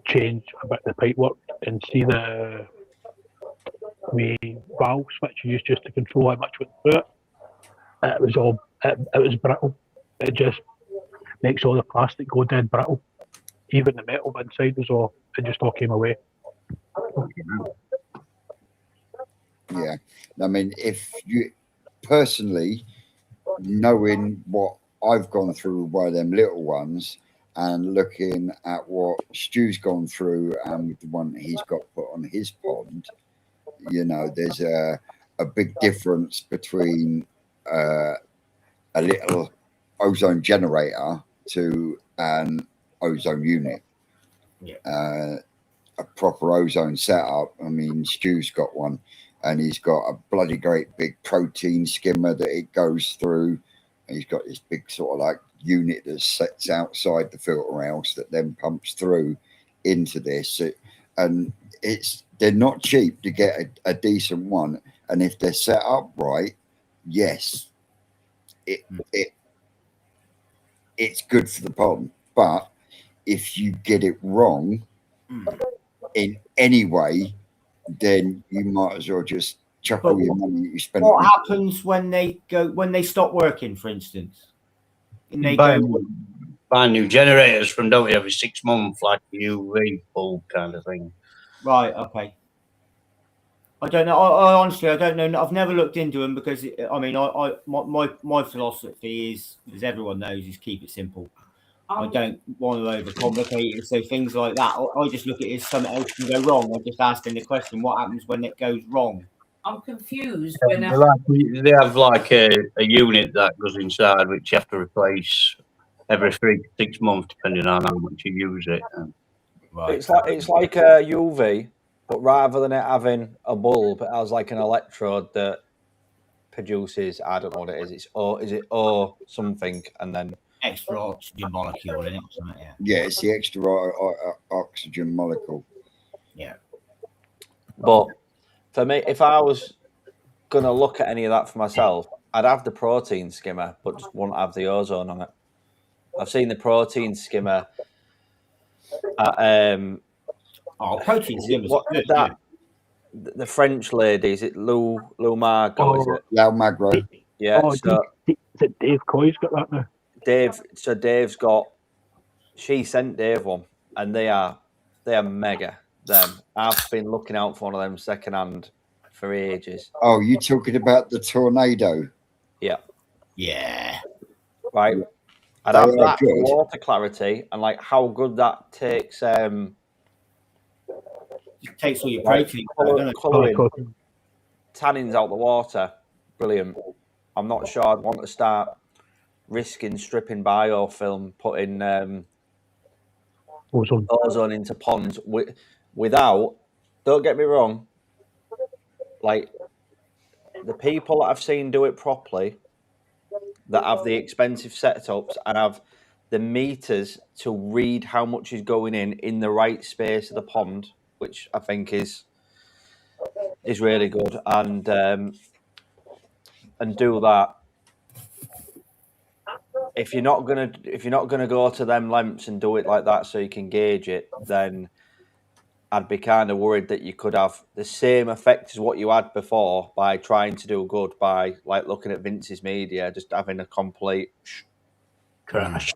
change a bit of the pipe work and see the valve switch you used just to control how much went through it. It was brittle. It just makes all the plastic go dead brittle. Even the metal inside was all, it just all came away. Yeah, I mean, if you personally, knowing what I've gone through by them little ones and looking at what Stu's gone through and with the one he's got put on his pond, you know, there's a big difference between a little ozone generator to an ozone unit. Yeah. A proper ozone setup. I mean, Stu's got one. And he's got a bloody great big protein skimmer that it goes through. And he's got this big sort of like unit that sits outside the filter house that then pumps through into this. And they're not cheap to get a decent one. And if they're set up right, yes, it's good for the pond. But if you get it wrong in any way, then you might as well just chuck all your money that you spend. What happens when they stop working, for instance? And they buy new generators from, don't you, every 6 months, like a UV bulb kind of thing. Right, okay. I don't know. I honestly, I don't know. I've never looked into them because, I mean, my philosophy is, as everyone knows, is keep it simple. I don't want to overcomplicate it. So things like that, I just look at it as something else can go wrong. I'm just asking the question, what happens when it goes wrong? I'm confused. They have like a unit that goes inside, which you have to replace every 3 to 6 months, depending on how much you use it. Right. It's like a UV, but rather than it having a bulb, it has like an electrode that produces, I don't know what it is. Is it O something, and then extra oxygen molecule in it, something. Yeah, it's the extra oxygen molecule. Yeah. But for me, if I was gonna look at any of that for myself, I'd have the protein skimmer, but just wouldn't have the ozone on it. I've seen the protein skimmer at protein skimmer. The French lady, is it Lou Margot? Is it Lou Magro? Yeah. Is it Dave Coy's got that now? Dave's got. She sent Dave one, and they are mega. Them. I've been looking out for one of them secondhand for ages. Oh, you talking about the tornado? Yeah. Yeah. right? I'd They have are that good. water clarity and like how good that takes It takes all your like protein out, doesn't it? colouring, tannins out the water. Brilliant. I'm not sure I'd want to start risking stripping biofilm, putting ozone into ponds without. Don't get me wrong. Like the people that I've seen do it properly, that have the expensive setups and have the meters to read how much is going in the right space of the pond, which I think is really good, and do that. If you're not gonna go to them lengths and do it like that so you can gauge it, then I'd be kind of worried that you could have the same effect as what you had before by trying to do good by like looking at Vince's media, just having a complete crash.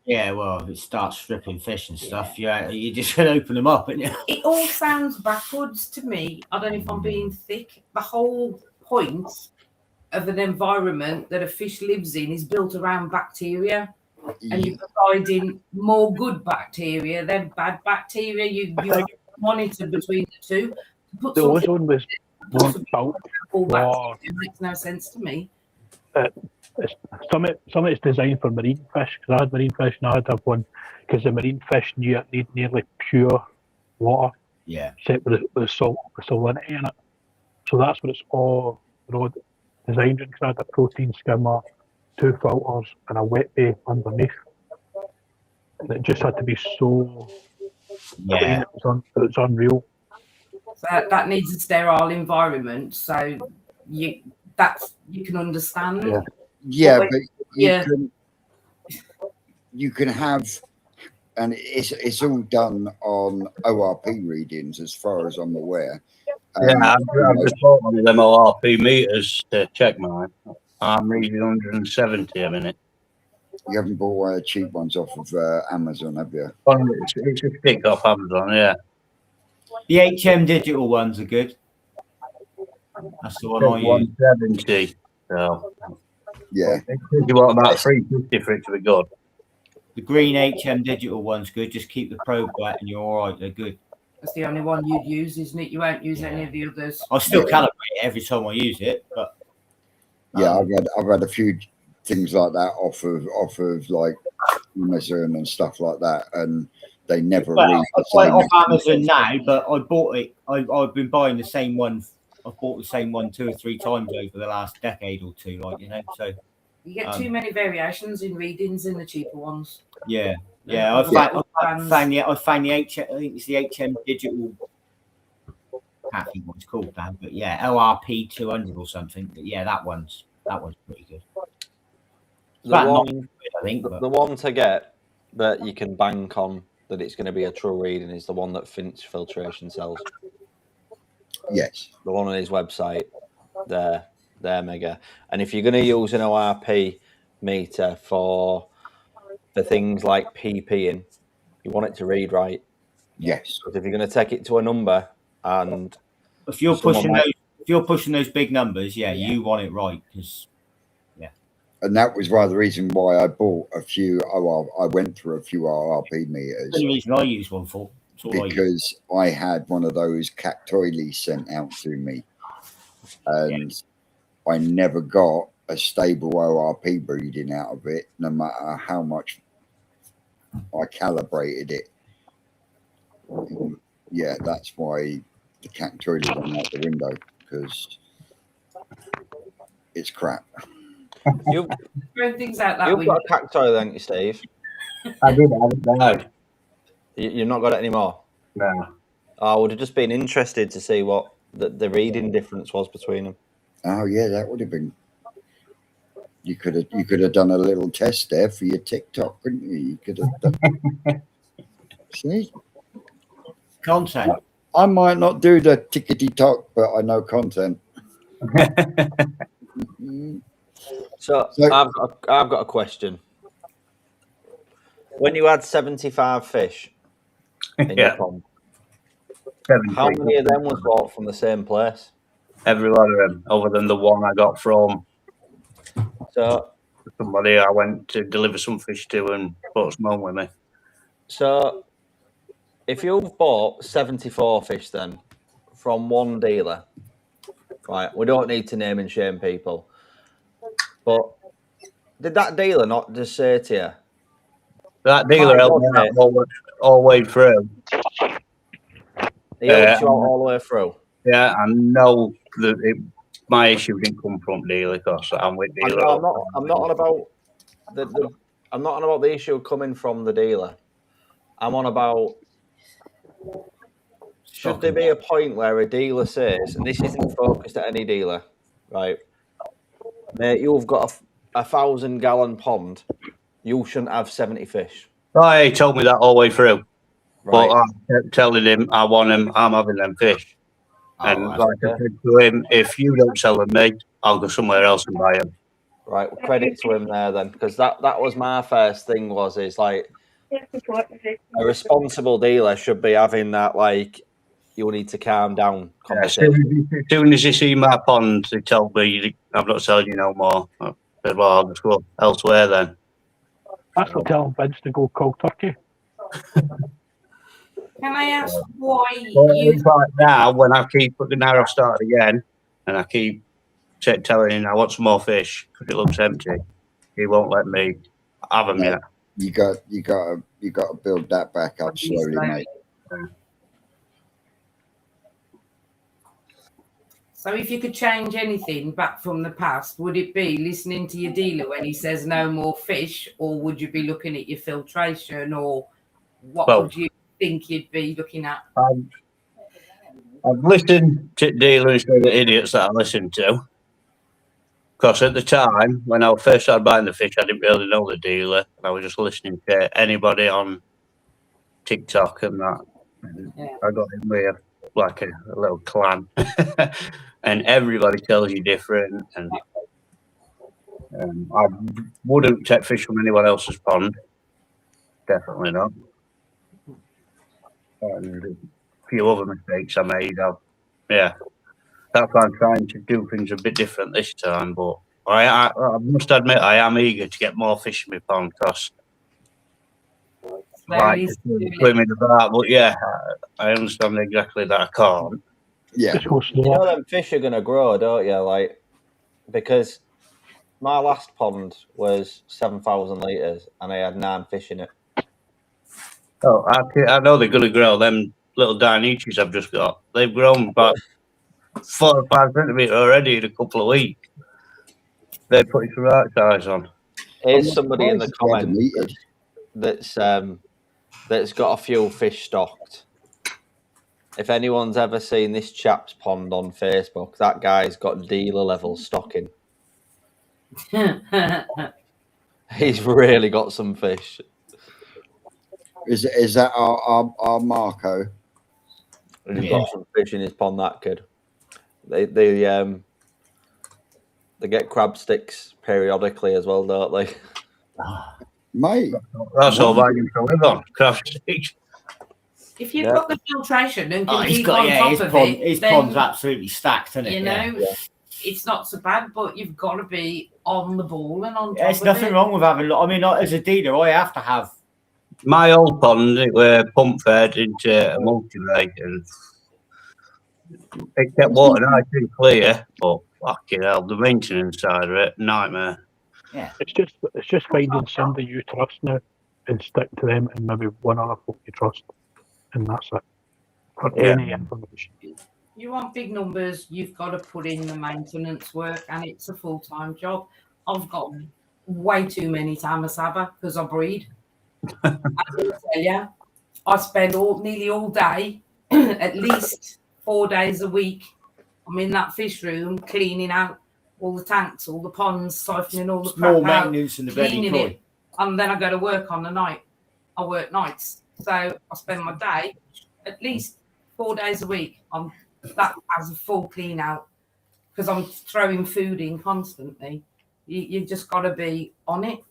Yeah, well, if it starts stripping fish and stuff, yeah, you just gonna open them up, and It all sounds backwards to me. I don't know if I'm being thick. The whole point of an environment that a fish lives in is built around bacteria, and you're providing more good bacteria than bad bacteria. You monitor between the two. The ozone was built makes no sense to me. Some of it's designed for marine fish, because I had marine fish and I had to have one because the marine fish need nearly pure water. Yeah. Except with the salinity in it. So that's what it's all designed in, because I had a protein skimmer, 2 filters and a wet bay underneath. And it just had to be so clean, it was unreal. So that needs a sterile environment, so you can understand. Yeah, but you can have, and it's all done on ORP readings as far as I'm aware. Yeah, I've just bought one of them ORP meters to check mine. I'm reading 170 a minute. You haven't bought one of the cheap ones off of Amazon, have you? It's a stick off Amazon, yeah. The HM digital ones are good. That's the one I use. 170. So yeah, you want about 350 for it to be good. The green HM digital one's good. Just keep the probe wet and you're all right. They're good. That's the only one you'd use, isn't it? You won't use any of the others. I still calibrate it every time I use it, but I've had a few things like that off of like Amazon and stuff like that, and they never read the I same. off Amazon now, but I bought it. I've been buying the same one. I've bought the same one 2 or 3 times over the last decade or two, so you get too many variations in readings in the cheaper ones. Yeah. I found the HM. I think it's the HM digital. I can't think what it's called now, but yeah, ORP 200 or something. But yeah, that one's pretty good. The one to get that you can bank on that it's going to be a true reading is the one that Finch Filtration sells. Yes, the one on his website. They're mega. And if you're going to use an ORP meter for things like PPing, you want it to read right. Yes. Because if you're going to take it to a number, and if you're pushing those big numbers, you want it right, because and that was one of the reasons why I bought a few. I went through a few ORP meters. That's the reason I use one for. Because I had one of those cactoides sent out to me, and I never got a stable ORP breeding out of it, no matter how much I calibrated it. Yeah, that's why the cactoides went out the window, because it's crap. You've things out that you've got a cactoid, haven't you, Steve? I did. No. You've not got it anymore? No. I would have just been interested to see what the reading difference was between them. Oh yeah, that would have been. You could have done a little test there for your TikTok, couldn't you? You could have done. See, content. I might not do the tickety tock, but I know content. So I've got a question. When you had 75 fish in your pond, how many of them was bought from the same place? Every one of them, other than the one I got from So somebody I went to deliver some fish to and brought some home with me. So if you've bought 74 fish then from one dealer, right? We don't need to name and shame people, but did that dealer not just say to you, That dealer helped me out all the way through. He helped you out all the way through? Yeah, I know that my issue didn't come from dealer because I'm with dealer. I'm not on about I'm not on about the issue coming from the dealer. I'm on about, should there be a point where a dealer says, and this isn't focused at any dealer, right? Mate, you've got a 1,000-gallon pond. You shouldn't have 70 fish. He told me that all the way through. Right. But I kept telling him I want them, I'm having them fish. And I said to him, if you don't sell them, mate, I'll go somewhere else and buy them. Right, well, credit to him there then, because that was my first thing is like, a responsible dealer should be having that, like, you need to calm down conversation. As soon as you see my pond, they tell me I'm not selling you no more. I said, well, I'll just go elsewhere then. That's what telling Vince to go cold turkey. Can I ask why Right now, when I keep now I've started again, and I keep telling him I want some more fish because it looks empty, he won't let me have them yet. You got to build that back up slowly, mate. So if you could change anything back from the past, would it be listening to your dealer when he says no more fish, or would you be looking at your filtration, or what would you think you'd be looking at? I've listened to dealers and the idiots that I listened to. Because at the time, when I first started buying the fish, I didn't really know the dealer. I was just listening to anybody on TikTok and that. And I got in with like a little clan. And everybody tells you different. And I wouldn't take fish from anyone else's pond. Definitely not. And a few other mistakes I made. That's why I'm trying to do things a bit different this time. But I must admit, I am eager to get more fish in my pond because I like to swim in the bar. But yeah, I understand exactly that I can't. Yeah. You know them fish are going to grow, don't you? Like, because my last pond was 7,000 litres and I had 9 fish in it. Oh, I know they're going to grow. Them little Dionysius I've just got, they've grown about 4 or 5 centimetres already in a couple of weeks. They're putting some right size on. Here's somebody in the comments that's got a few fish stocked. If anyone's ever seen this chap's pond on Facebook, that guy's got dealer level stocking. He's really got some fish. Is that our Marco? He's got some fish in his pond, that kid. They get crab sticks periodically as well, don't they? Mate, that's all I used to live on, crab sticks. If you've got the filtration and can he's keep got, on top of it, his then, pond's absolutely stacked, isn't it? You know, it's not so bad, but you've got to be on the ball and on top there's of nothing it. wrong with having. I mean, as a dealer, I have to have. My old pond, it were pump fed into a multi-ray and it kept water nice and clear, but fucking hell, the maintenance side of it, nightmare. Yeah, it's just finding somebody you trust now and stick to them, and maybe one other folk you trust, and that's it. For any information. You want big numbers, you've got to put in the maintenance work, and it's a full-time job. I've got way too many tamasaba because I breed. I can tell you, I spend nearly all day, at least 4 days a week. I'm in that fish room cleaning out all the tanks, all the ponds, siphoning all the crap out, cleaning it, and then I go to work on the night. I work nights, so I spend my day at least 4 days a week on that as a full clean out because I'm throwing food in constantly. You just got to be on it.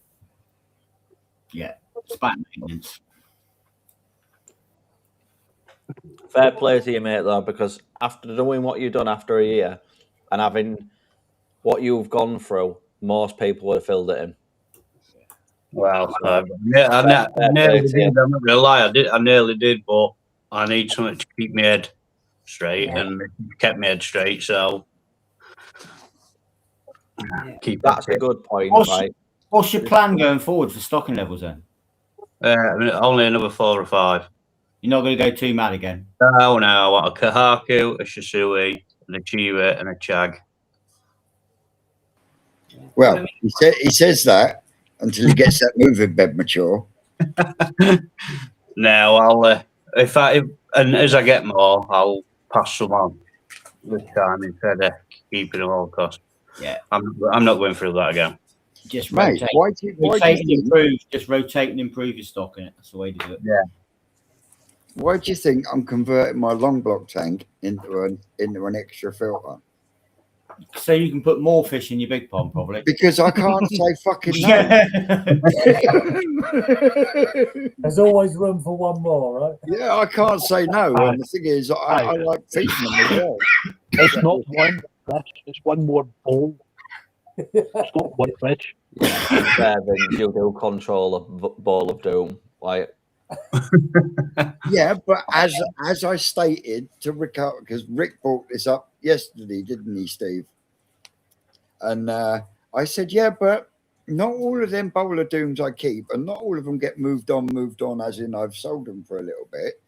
Yeah, it's bad maintenance. Fair play to you, mate, though, because after doing what you've done after a year and having what you've gone through, most people would have filled it in. Well, I nearly did. I'm not gonna lie, I nearly did, but I need something to keep my head straight, and it kept my head straight. So keep That's a good point, right? What's your plan going forward for stocking levels then? Only another 4 or 5. You're not going to go too mad again? No. I want a Kahaku, a Shisui, an Achieva, and a Chag. Well, he says that until he gets that moving bed mature. Now I'll and as I get more, I'll pass some on this time instead of keeping them all cost. Yeah, I'm not going through that again. Just Mate, rotate and improve. Just rotate and improve your stock in it. That's the way to do it. Yeah. Why do you think I'm converting my long block tank into an extra filter? So you can put more fish in your big pond, probably. Because I can't say fucking no. There's always room for one more, right? Yeah, I can't say no. And the thing is, I like feeding them as well. It's not one fish, it's one more bowl. It's not one fish. Yeah, better than you'll do control a ball of doom. Like, yeah, but as I stated to Rick, because Rick brought this up yesterday, didn't he, Steve? And I said, yeah, but not all of them bowl of dooms I keep, and not all of them get moved on, as in I've sold them for a little bit.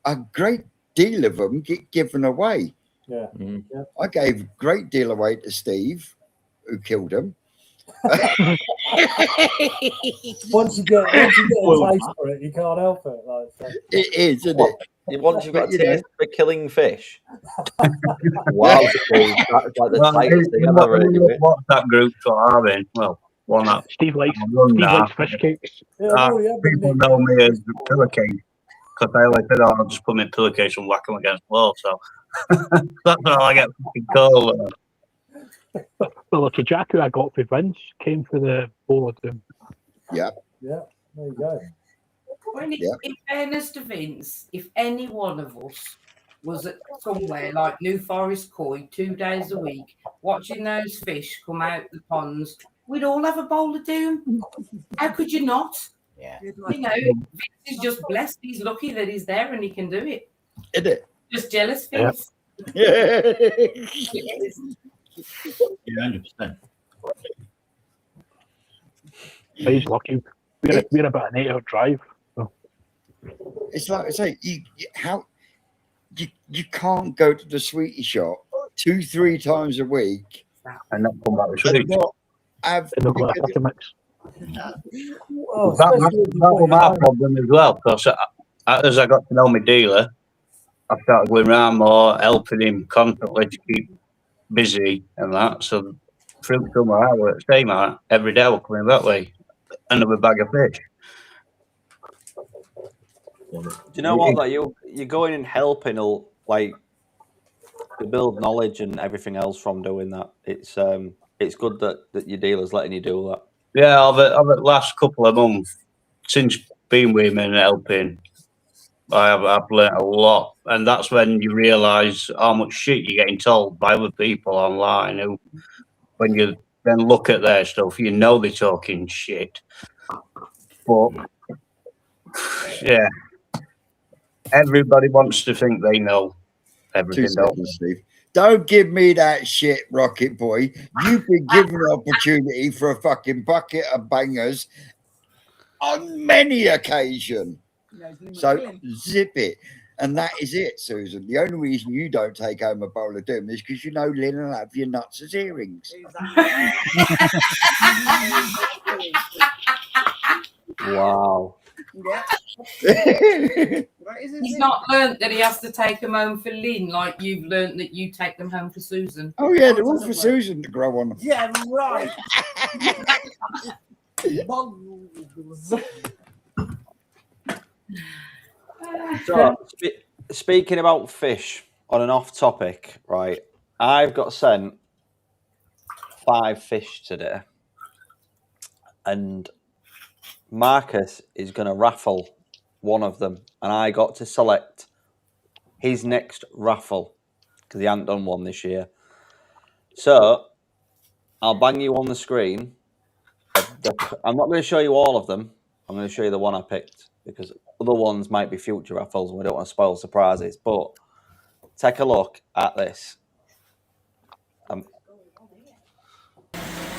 A great deal of them get given away. Yeah. Yeah. I gave a great deal away to Steve, who killed them. Once you get a taste for it, you can't help it. Like, so. It is, isn't it? Once you've got a taste for killing fish. Wow, Steve, that's like the tightest thing I've ever heard you. WhatsApp group for having. Well, one up. Steve likes fish cakes. People know me as the pillowcase because I always said, I'll just put my pillowcase and whack them against the wall. So that's all I get fucking called. Well, the Kajaku I got for Vince came for the bowl of doom. Yeah. Yeah, there you go. When in fairness to Vince, if any one of us was at somewhere like New Forest Koi 2 days a week, watching those fish come out the ponds, we'd all have a bowl of doom. How could you not? Yeah. You know, Vince is just blessed. He's lucky that he's there and he can do it. Isn't it? Just jealous, Vince. Yeah. Yeah, 100%. He's lucky. We're about an 8-hour drive. So. It's like I say, you can't go to the sweetie shop 2-3 times a week and not come back with sweets. That was my problem as well, because as I got to know my dealer, I started going around more, helping him constantly to keep busy and that. So through summer, I worked the same out every day. I was coming that way, another bag of fish. Do you know what? Like you're going and helping, like to build knowledge and everything else from doing that. It's good that your dealer's letting you do that. Yeah, over the last couple of months, since being with him and helping, I've learnt a lot, and that's when you realise how much shit you're getting told by other people online. Who, when you then look at their stuff, you know they're talking shit. But yeah, everybody wants to think they know everything. Don't give me that shit, Rocket Boy. You've been given an opportunity for a fucking bucket of bangers on many occasions. So zip it. And that is it, Susan. The only reason you don't take home a bowl of doom is because you know Lynn will have your nuts as earrings. Wow. He's not learnt that he has to take them home for Lynn, like you've learnt that you take them home for Susan. Oh yeah, they're all for Susan to grow on them. Yeah, right. So, speaking about fish on an off topic, right? I've got sent 5 fish today, and Marcus is going to raffle one of them, and I got to select his next raffle because he hadn't done one this year. So I'll bang you on the screen. I'm not going to show you all of them. I'm going to show you the one I picked because other ones might be future raffles and we don't want to spoil surprises. But take a look at this.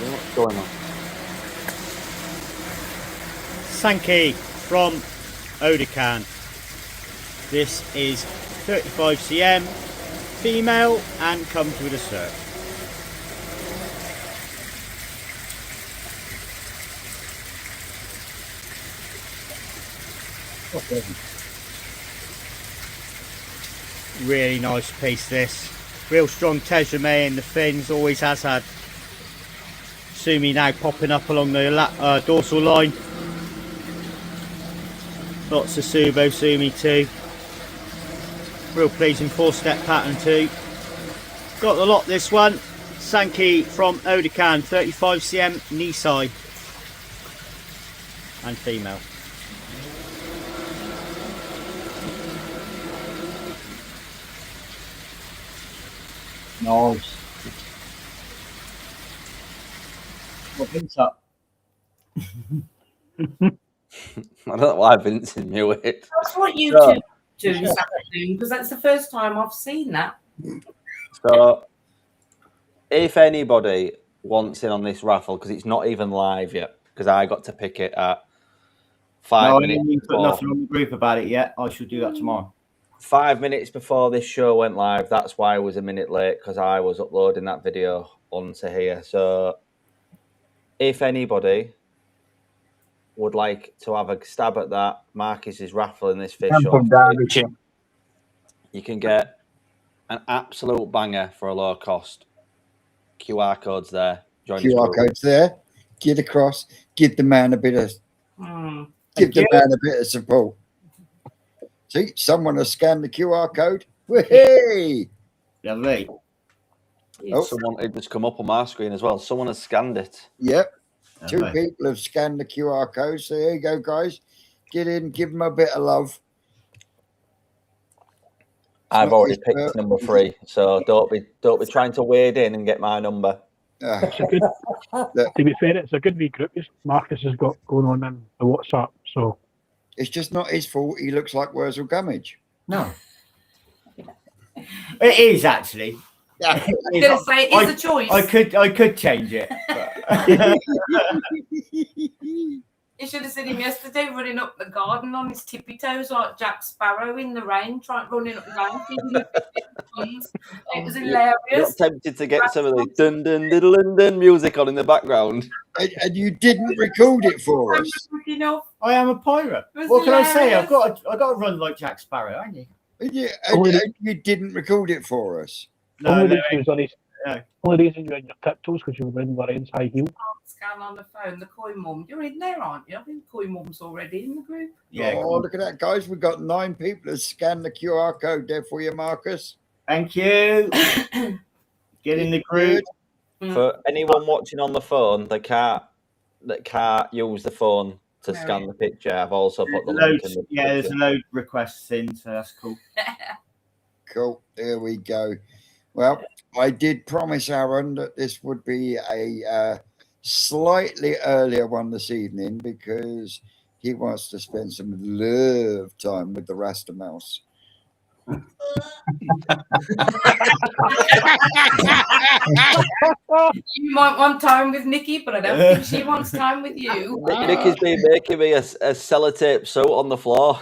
What's going on? Sankey from Odecan. This is 35 cm, female, and comes with a cert. Okay. Really nice piece this. Real strong tejame in the fins, always has had. Sumi now popping up along the dorsal line. Lots of Subo Sumi too. Real pleasing 4-step pattern too. Got the lot this one. Sankey from Odecan, 35 cm Nisai. And female. Nice. What Vince up? I don't know why Vince knew it. That's what you two do this afternoon because that's the first time I've seen that. So, if anybody wants in on this raffle, because it's not even live yet, because I got to pick it at 5 minutes. I haven't put nothing on the group about it yet. I shall do that tomorrow. 5 minutes before this show went live. That's why I was a minute late because I was uploading that video onto here. So, if anybody would like to have a stab at that, Marcus is raffling this fish off. You can get an absolute banger for a low cost. QR codes there. QR codes there. Get across. Give the man a bit of. Give the man a bit of support. See, someone has scanned the QR code. Hey, lovely. Oh, someone it just come up on my screen as well. Someone has scanned it. Yep. Two people have scanned the QR code. So here you go, guys. Get in, give them a bit of love. I've already picked number 3, so don't be trying to wade in and get my number. It's a good, to be fair, it's a good wee group Marcus has got going on in the WhatsApp. So it's just not his fault. He looks like Wurzel Gummidge. No, it is actually. I was going to say it's a choice. I could change it. You should have seen him yesterday running up the garden on his tippy toes like Jack Sparrow in the rain, running up and down. It was hilarious. You're tempted to get some of the dun dun diddle dun dun music on in the background. And you didn't record it for us. I am a pirate. What can I say? I've got to run like Jack Sparrow, haven't you? And you didn't record it for us. Only reason you're in your tiptoes because you were in Lorraine's high heel. Scan on the phone, the Koi Mum. You're in there, aren't you? I think Koi Mum's already in the group. Yeah. Oh, look at that, guys. We've got 9 people that scan the QR code there for you, Marcus. Thank you. Get in the group. For anyone watching on the phone, that can't use the phone to scan the picture. I've also put the link in the picture. There's a load requests in, so that's cool. Cool. There we go. Well, I did promise Aaron that this would be a slightly earlier one this evening because he wants to spend some love time with the Rasta Mouse. You might want time with Nikki, but I don't think she wants time with you. Nikki's been making me a sellotape suit on the floor.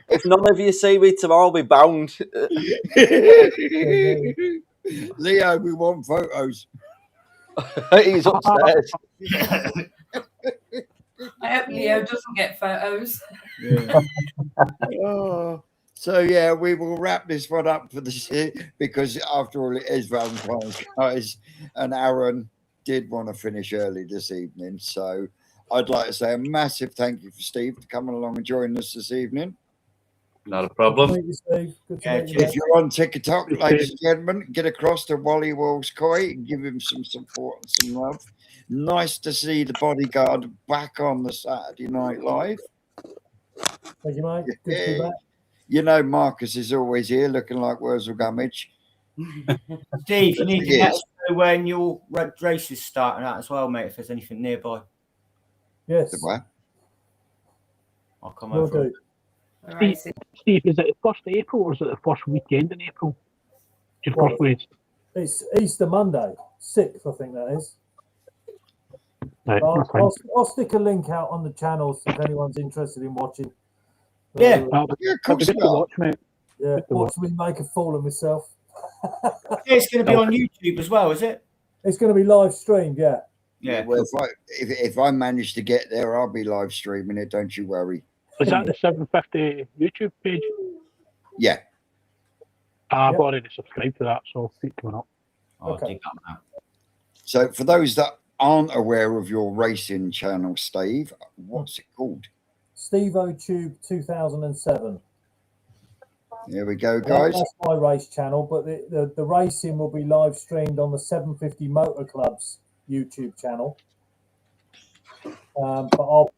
If none of you see me tomorrow, I'll be bound. Leo, we want photos. He's upstairs. I hope Leo doesn't get photos. Yeah. So yeah, we will wrap this one up for this because after all, it is Valentine's, guys, and Aaron did want to finish early this evening. So I'd like to say a massive thank you for Steve for coming along and joining us this evening. Not a problem. Thank you, Steve. Good to meet you. If you're on TikTok, ladies and gentlemen, get across to Wally Walls Koi and give him some support and some love. Nice to see the bodyguard back on the Saturday Night Live. Thank you, mate. Good to be back. You know, Marcus is always here looking like Wurzel Gummidge. Steve, you need to Yes. let us know when your race is starting out as well, mate. If there's anything nearby, Yes, The what? I'll come will over. do. Steve, is it the 1st of April or is it the first weekend in April? Your What? first race? It's Easter Monday, 6th, I think that is. Right, that's fine. I'll stick a link out on the channels if anyone's interested in watching. Yeah. Yeah, of That'd be course good we to are. watch, mate. Yeah, Good to watch me make a fool of myself. Yeah, it's going to be on YouTube as well, is it? It's going to be live streamed, yeah. Yeah. Well, if I manage to get there, I'll be live streaming it. Don't you worry. Is that the 750 YouTube page? Yeah. I've Yep. already subscribed to that, so keep coming up. I'll Okay. dig that out. So for those that aren't aware of your racing channel, Steve, what's it called? Steve O'Tube 2007. Here we go, guys. That's my race channel, but the racing will be live streamed on the 750 Motor Club's YouTube channel. But I'll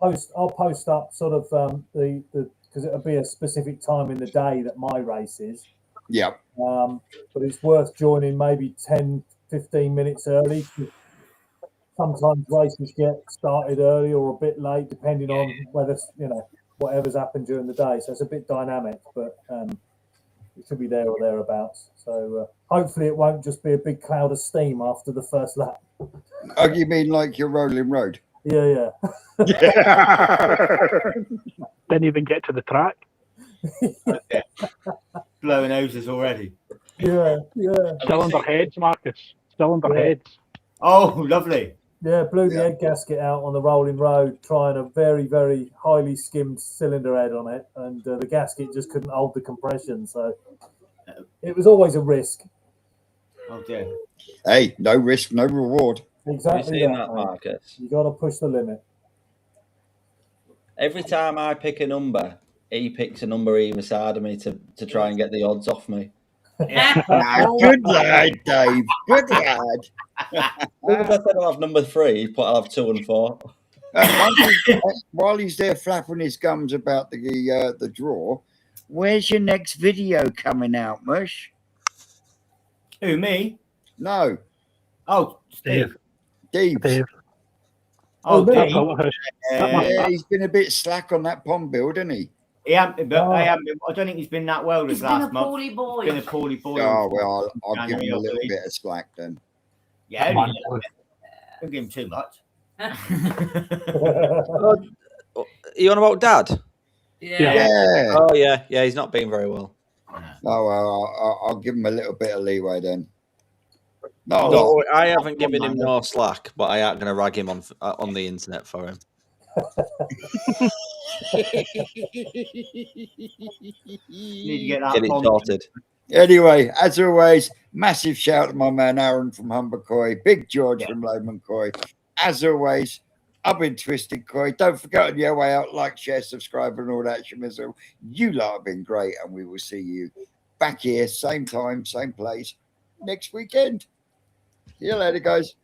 post up sort of the because it'll be a specific time in the day that my race is. Yeah. But it's worth joining maybe 10, 15 minutes early. Sometimes races get started early or a bit late, depending on whether, whatever's happened during the day. So it's a bit dynamic, but it should be there or thereabouts. So hopefully it won't just be a big cloud of steam after the first lap. Oh, you mean like your rolling road? Yeah. Didn't even get to the track. Blowing hoses already. Yeah. Still under heads, Marcus. Still under heads. Oh, lovely. Yeah, blew the head gasket out on the rolling road, trying a very, very highly skimmed cylinder head on it, and the gasket just couldn't hold the compression. So it was always a risk. Oh dear. Hey, no risk, no reward. Exactly Have you seen that, that, mate. Marcus? You got to push the limit. Every time I pick a number, he picks a number either side of me to try and get the odds off me. Good lad, Dave. Good lad. Even if I said I'll have number 3, he put I'll have 2 and 4. While he's there flapping his gums about the draw, where's your next video coming out, Mush? Who, me? No, Oh, Steve. Dave. Oh, me? Dave. Yeah, he's been a bit slack on that pond build, hasn't he? I don't think he's been that well this He's been a last month. poorly boy. He's been a poorly boy. Oh, well, I'll give him a January, I little believe. bit of slack then. Yeah, only a little bit. Don't give him too much. Are you on about Dad? Yeah. Oh, yeah. Yeah, he's not been very well. Oh, well, I'll give him a little bit of leeway then. No, I haven't given him no slack, but I ain't going to rag him on the internet for him. Need to get that Get it pond. sorted. Anyway, as always, massive shout to my man Aaron from Humber Coy, Big George from Lowman Coy. As always, I've been Twisted Coy. Don't forget on your way out, like, share, subscribe, and all that shimizzle. You lot have been great, and we will see you back here, same time, same place, next weekend. See you later, guys.